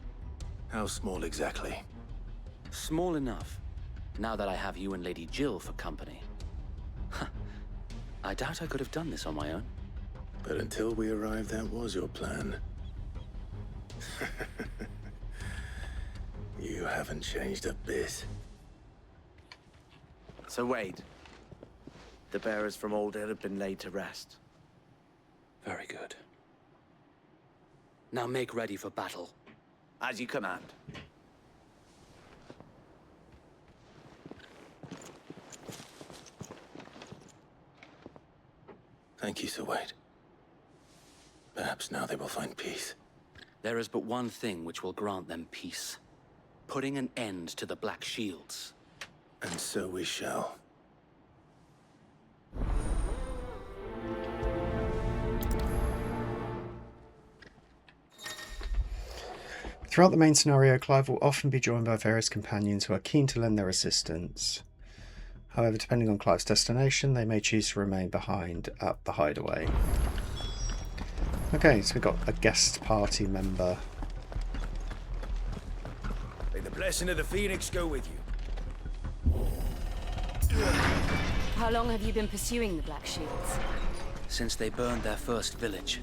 How small exactly? Small enough, now that I have you and Lady Jill for company. I doubt I could have done this on my own. But until we arrived, that was your plan. You haven't changed a bit. Sir Wade, the bearers from Old Hill have been laid to rest. Very good. Now make ready for battle. As you command. Thank you, Sir Wade. Perhaps now they will find peace. There is but one thing which will grant them peace. Putting an end to the Black Shields. And so we shall. Throughout the main scenario, Clive will often be joined by various companions who are keen to lend their assistance. However, depending on Clive's destination, they may choose to remain behind at the hideaway. Okay, so we've got a guest party member. May the blessing of the Phoenix go with you. How long have you been pursuing the Black Shields? Since they burned their first village.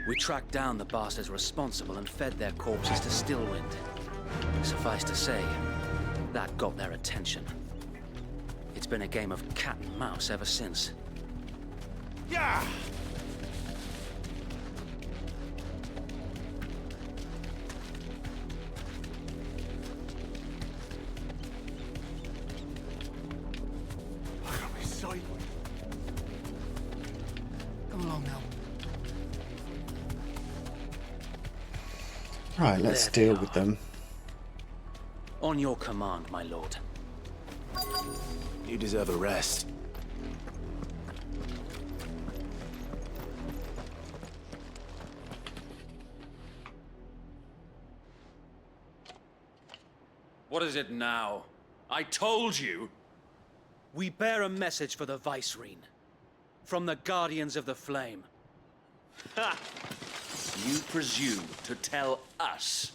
We tracked down the bastards responsible and fed their corpses to Stillwind. Suffice to say, that got their attention. It's been a game of cat and mouse ever since. Yeah! Come along now. Right, let's There they deal with them. On your command, my lord. You deserve a rest. What is it now? I told you! We bear a message for the Vicereine. From the Guardians of the Flame. Ha! You presume to tell us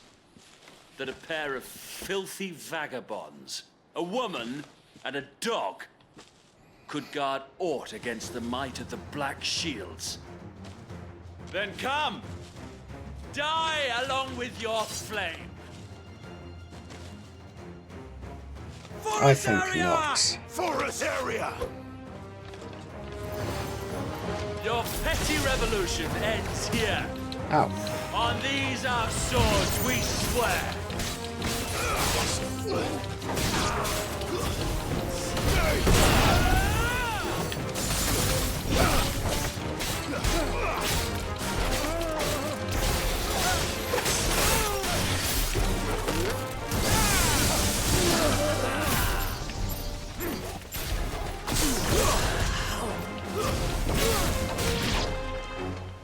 that a pair of filthy vagabonds, a woman and a dog, could guard aught against the might of the Black Shields? Then come! Die along with your flame! I think not. Forest area! Your petty revolution ends here. Ow. On these our swords we swear.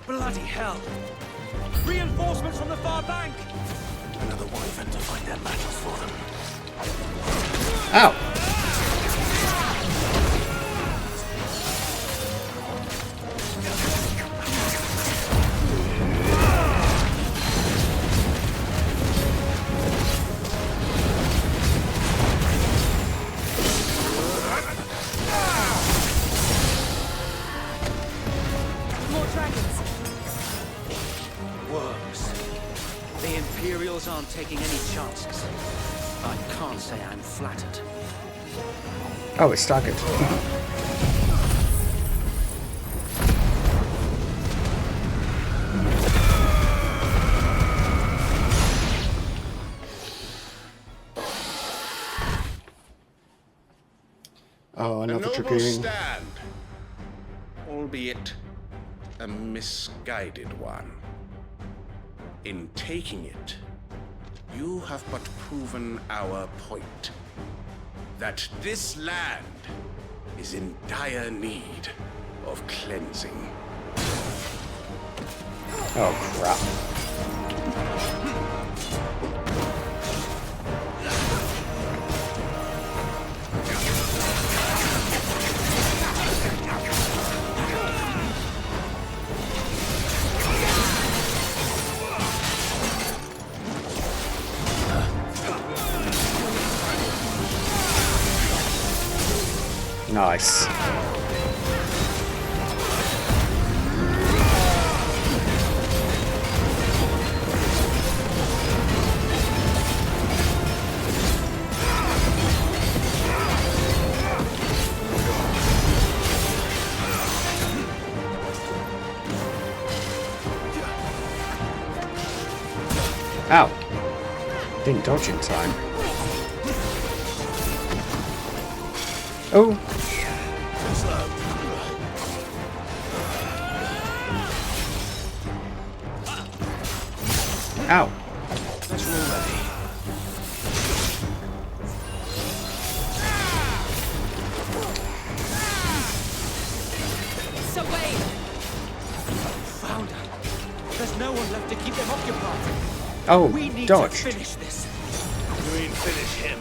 Bloody hell! Reinforcements from the far bank! Another wyvern to find their battles for them. Ow! More dragons. Worms. The Imperials aren't taking any chances. I can't say I'm flattered. Oh, it's staggered. Oh, A another noble Dragoon. stand, albeit a misguided one. In taking it, you have but proven our point. That this land is in dire need of cleansing. Oh, crap. Nice. Ow. Didn't dodge in time. Oh. Ow. That's all ready. Sir Wade! Found her. There's no one left to keep them occupied. Oh, We need dodged. to finish this. You mean finish him?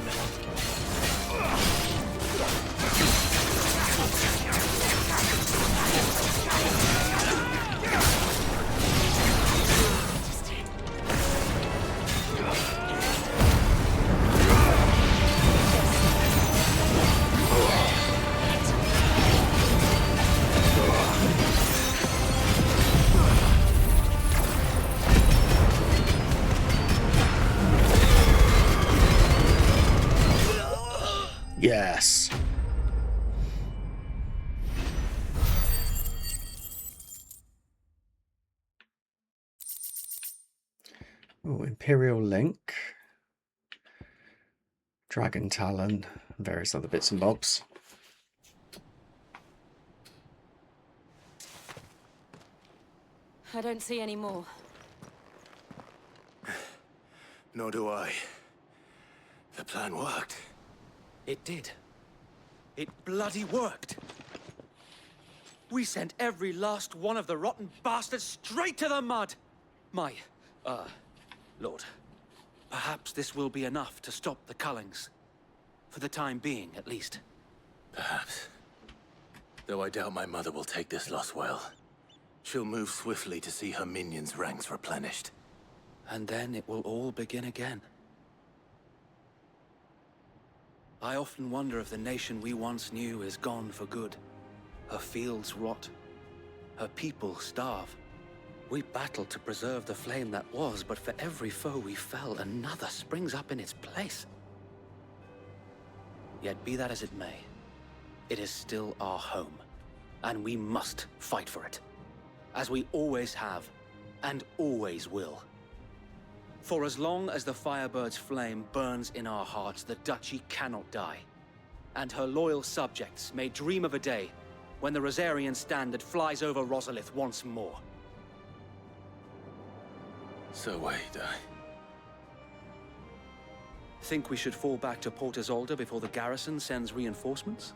Yes. Oh, Imperial Link. Dragon Talon. Various other bits and bobs. I don't see any more. Nor do I. The plan worked. It did. It bloody worked. We sent every last one of the rotten bastards straight to the mud! Lord, perhaps this will be enough to stop the Cullings. For the time being, at least. Perhaps. Though I doubt my mother will take this loss well. She'll move swiftly to see her minions' ranks replenished. And then it will all begin again. I often wonder if the nation we once knew is gone for good. Her fields rot. Her people starve. We battled to preserve the flame that was, but for every foe we fell, another springs up in its place. Yet be that as it may, it is still our home, and we must fight for it. As we always have, and always will. For as long as the Firebird's flame burns in our hearts, the Duchy cannot die. And her loyal subjects may dream of a day when the Rosarian standard flies over Rosalith once more. Sir Wade, Think we should fall back to Port Isolde before the garrison sends reinforcements?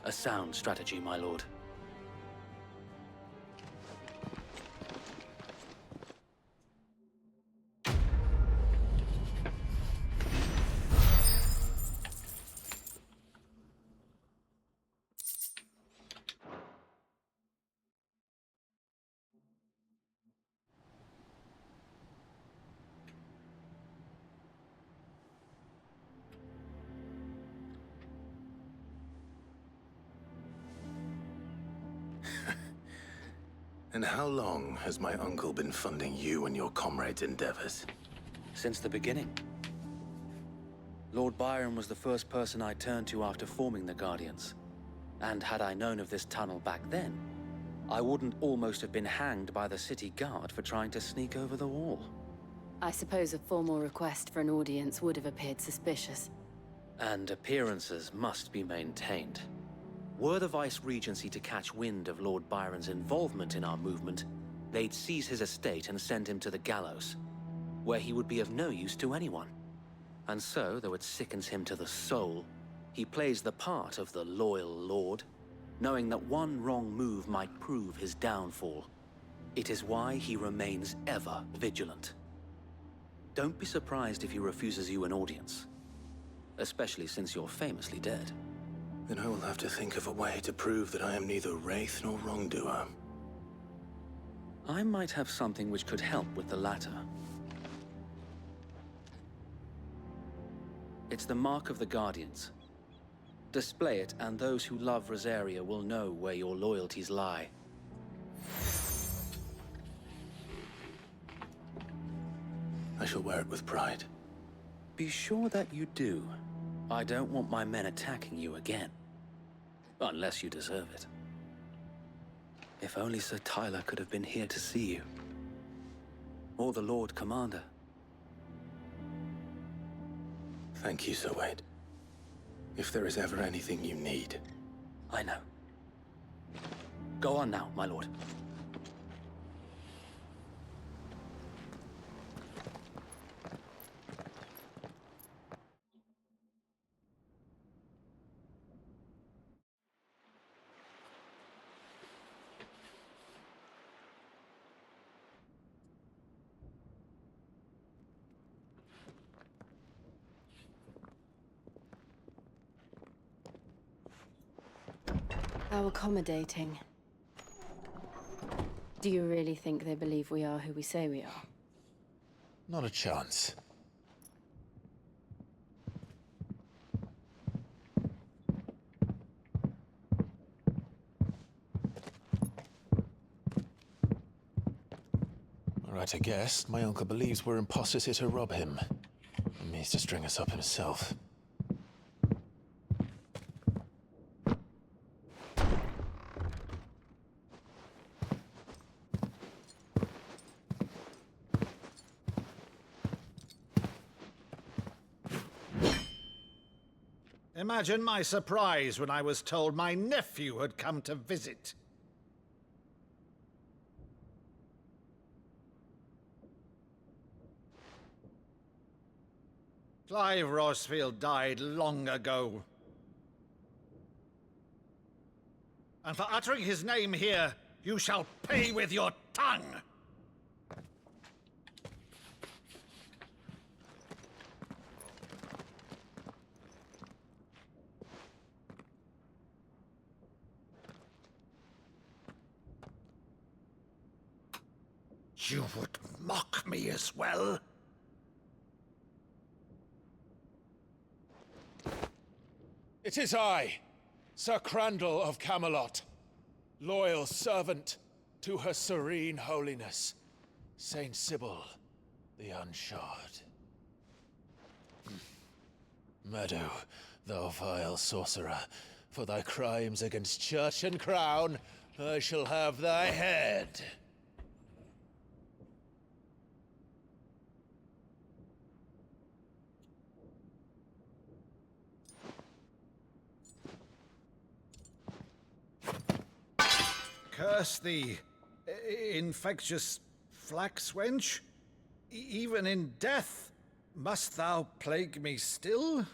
A sound strategy, my lord. And how long has my uncle been funding you and your comrades' endeavors? Since the beginning. Lord Byron was the first person I turned to after forming the Guardians. And had I known of this tunnel back then, I wouldn't almost have been hanged by the city guard for trying to sneak over the wall. I suppose a formal request for an audience would have appeared suspicious. And appearances must be maintained. Were the Vice-Regency to catch wind of Lord Byron's involvement in our movement, they'd seize his estate and send him to the gallows, where he would be of no use to anyone. And so, though it sickens him to the soul, he plays the part of the loyal lord, knowing that one wrong move might prove his downfall. It is why he remains ever vigilant. Don't be surprised if he refuses you an audience, especially since you're famously dead. Then I will have to think of a way to prove that I am neither wraith nor wrongdoer. I might have something which could help with the latter. It's the mark of the Guardians. Display it, and those who love Rosaria will know where your loyalties lie. I shall wear it with pride. Be sure that you do. I don't want my men attacking you again. Unless you deserve it. If only Sir Tyler could have been here to see you. Or the Lord Commander. Thank you, Sir Wade. If there is ever anything you need. I know. Go on now, my lord. How accommodating. Do you really think they believe we are who we say we are? Not a chance. All right, I guess. My uncle believes we're imposters here to rob him. And means to string us up himself. Imagine my surprise when I was told my nephew had come to visit. Clive Rossfield died long ago. And for uttering his name here, you shall pay with your tongue! You would mock me as well? It is I, Sir Crandall of Camelot, loyal servant to her serene holiness, Saint Sybil the Unshod. Meadow, thou vile sorcerer, for thy crimes against church and crown, I shall have thy head. Curse thee, infectious flax wench. Even in death, must thou plague me still?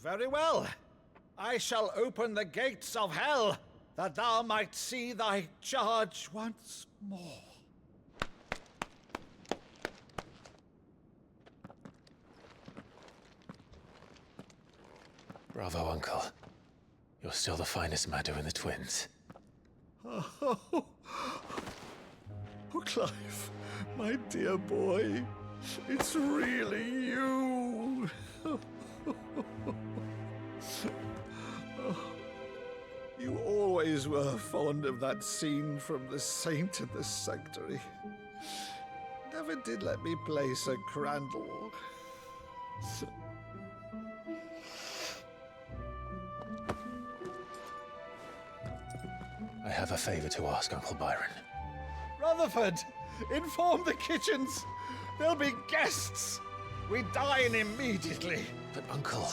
Very well. I shall open the gates of hell, that thou might see thy charge once more. Bravo, Uncle. You're still the finest Meadow in the twins. Oh, Clive, my dear boy, it's really you. You always were fond of that scene from The Saint in the Sanctuary. Never did let me play Sir Crandall. I have a favor to ask, Uncle Byron. Rutherford, inform the kitchens. There'll be guests. We dine immediately. But, Uncle...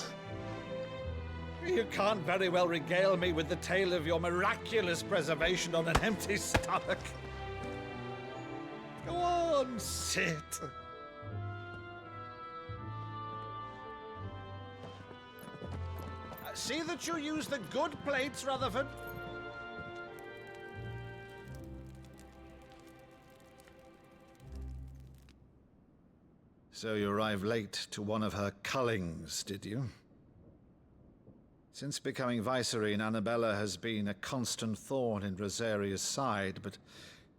You can't very well regale me with the tale of your miraculous preservation on an empty stomach. Go on, sit. See that you use the good plates, Rutherford. So you arrived late to one of her cullings, did you? Since becoming Vicereine, Annabella has been a constant thorn in Rosaria's side, but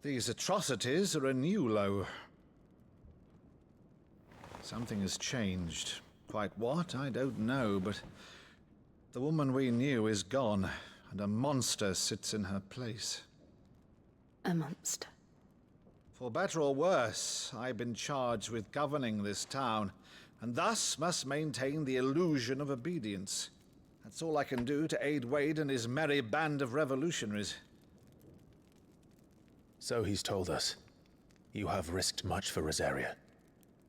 these atrocities are a new low. Something has changed. Quite what, I don't know, but the woman we knew is gone, and a monster sits in her place. A monster? For better or worse, I've been charged with governing this town, and thus must maintain the illusion of obedience. That's all I can do to aid Wade and his merry band of revolutionaries. So he's told us. You have risked much for Rosaria.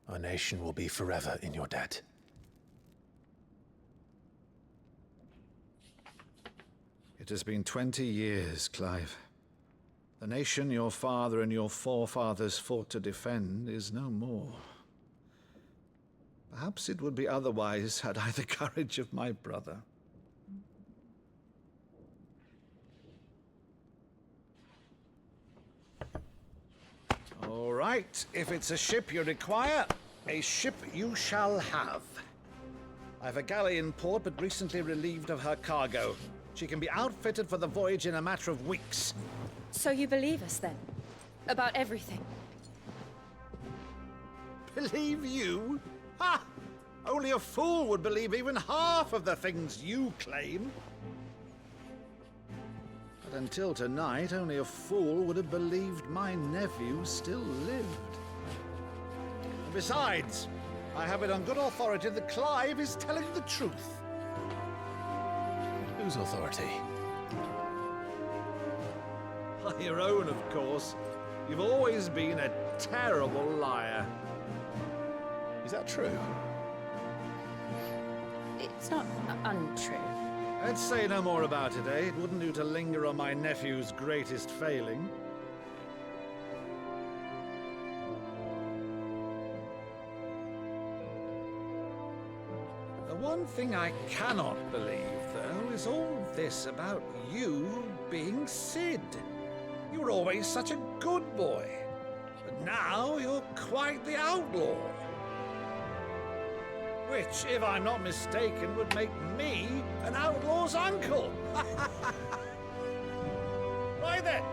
Our nation will be forever in your debt. It has been 20 years, Clive. The nation your father and your forefathers fought to defend is no more. Perhaps it would be otherwise had I the courage of my brother. All right, if it's a ship you require, a ship you shall have. I've a galley in port, but recently relieved of her cargo. She can be outfitted for the voyage in a matter of weeks. So you believe us, then? About everything? Believe you? Ha! Only a fool would believe even half of the things you claim. But until tonight, only a fool would have believed my nephew still lived. And besides, I have it on good authority that Clive is telling the truth. Whose authority? Your own, of course. You've always been a terrible liar. Is that true? It's not untrue. Let's say no more about it, eh? It wouldn't do to linger on my nephew's greatest failing. one thing I cannot believe, though, is all this about you being Sid. You were always such a good boy, but now you're quite the outlaw. Which, if I'm not mistaken, would make me an outlaw's uncle. Right then,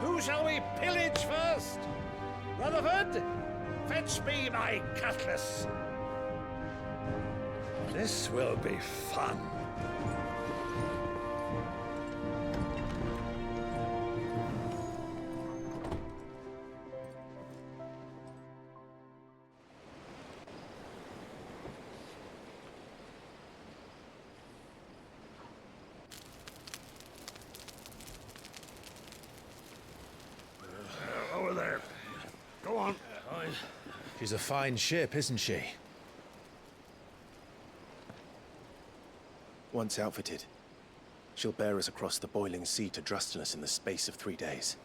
who shall we pillage first? Rutherford, fetch me my cutlass. This will be fun. Over there. Go on. She's a fine ship, isn't she? Once outfitted, she'll bear us across the boiling sea to Drustinus in the space of 3 days.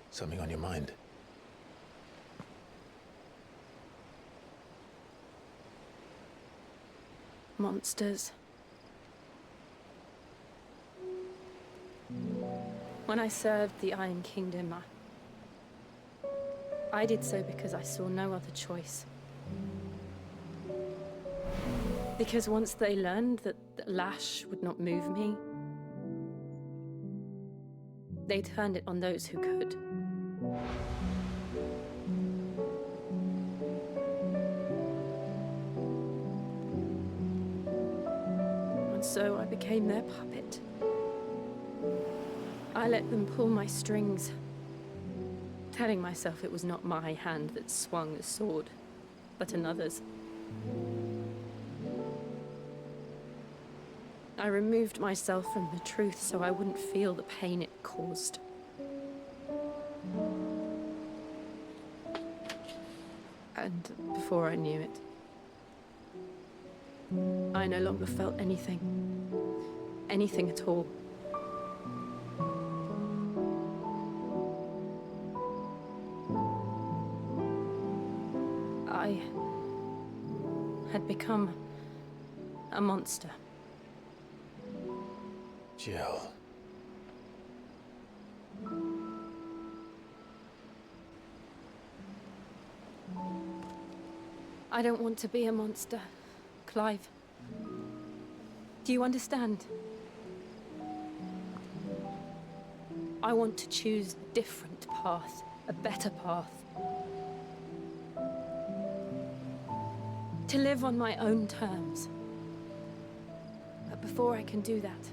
Something on your mind? Monsters. When I served the Iron Kingdom, I did so because I saw no other choice. Because once they learned that the lash would not move me, they turned it on those who could. And so I became their puppet. I let them pull my strings, telling myself it was not my hand that swung the sword, but another's. I removed myself from the truth so I wouldn't feel the pain it caused. And before I knew it, I no longer felt anything. Anything at all. I had become a monster. Jill. I don't want to be a monster, Clive. Do you understand? I want to choose a different path, a better path. To live on my own terms. But before I can do that,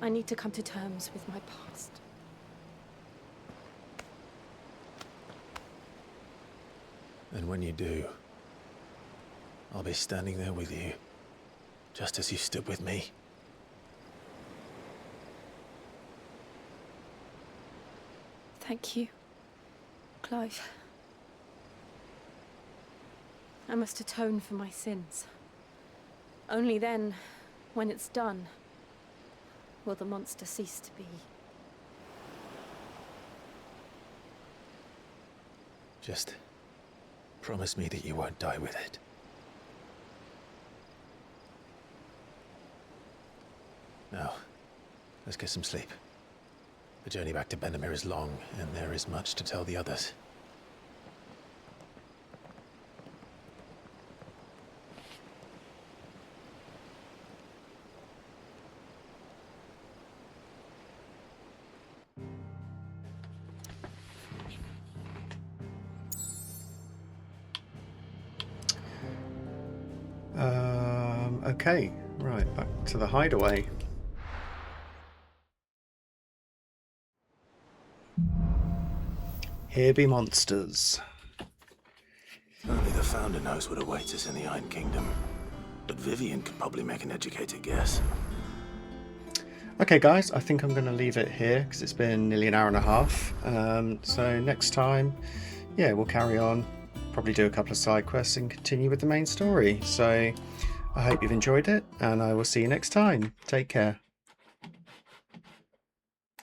I need to come to terms with my past. And when you do, I'll be standing there with you, just as you stood with me. Thank you, Clive. I must atone for my sins. Only then, when it's done, will the monster cease to be. Just promise me that you won't die with it. Now, let's get some sleep. The journey back to Benamir is long, and there is much to tell the others. Okay, right, back to the hideaway. Here be monsters. Only the Founder knows what awaits us in the Iron Kingdom. But Vivian could probably make an educated guess. Okay guys, I think I'm going to leave it here because it's been nearly an hour and a half. So next time, yeah, we'll carry on, probably do a couple of side quests and continue with the main story. So I hope you've enjoyed it, and I will see you next time. Take care.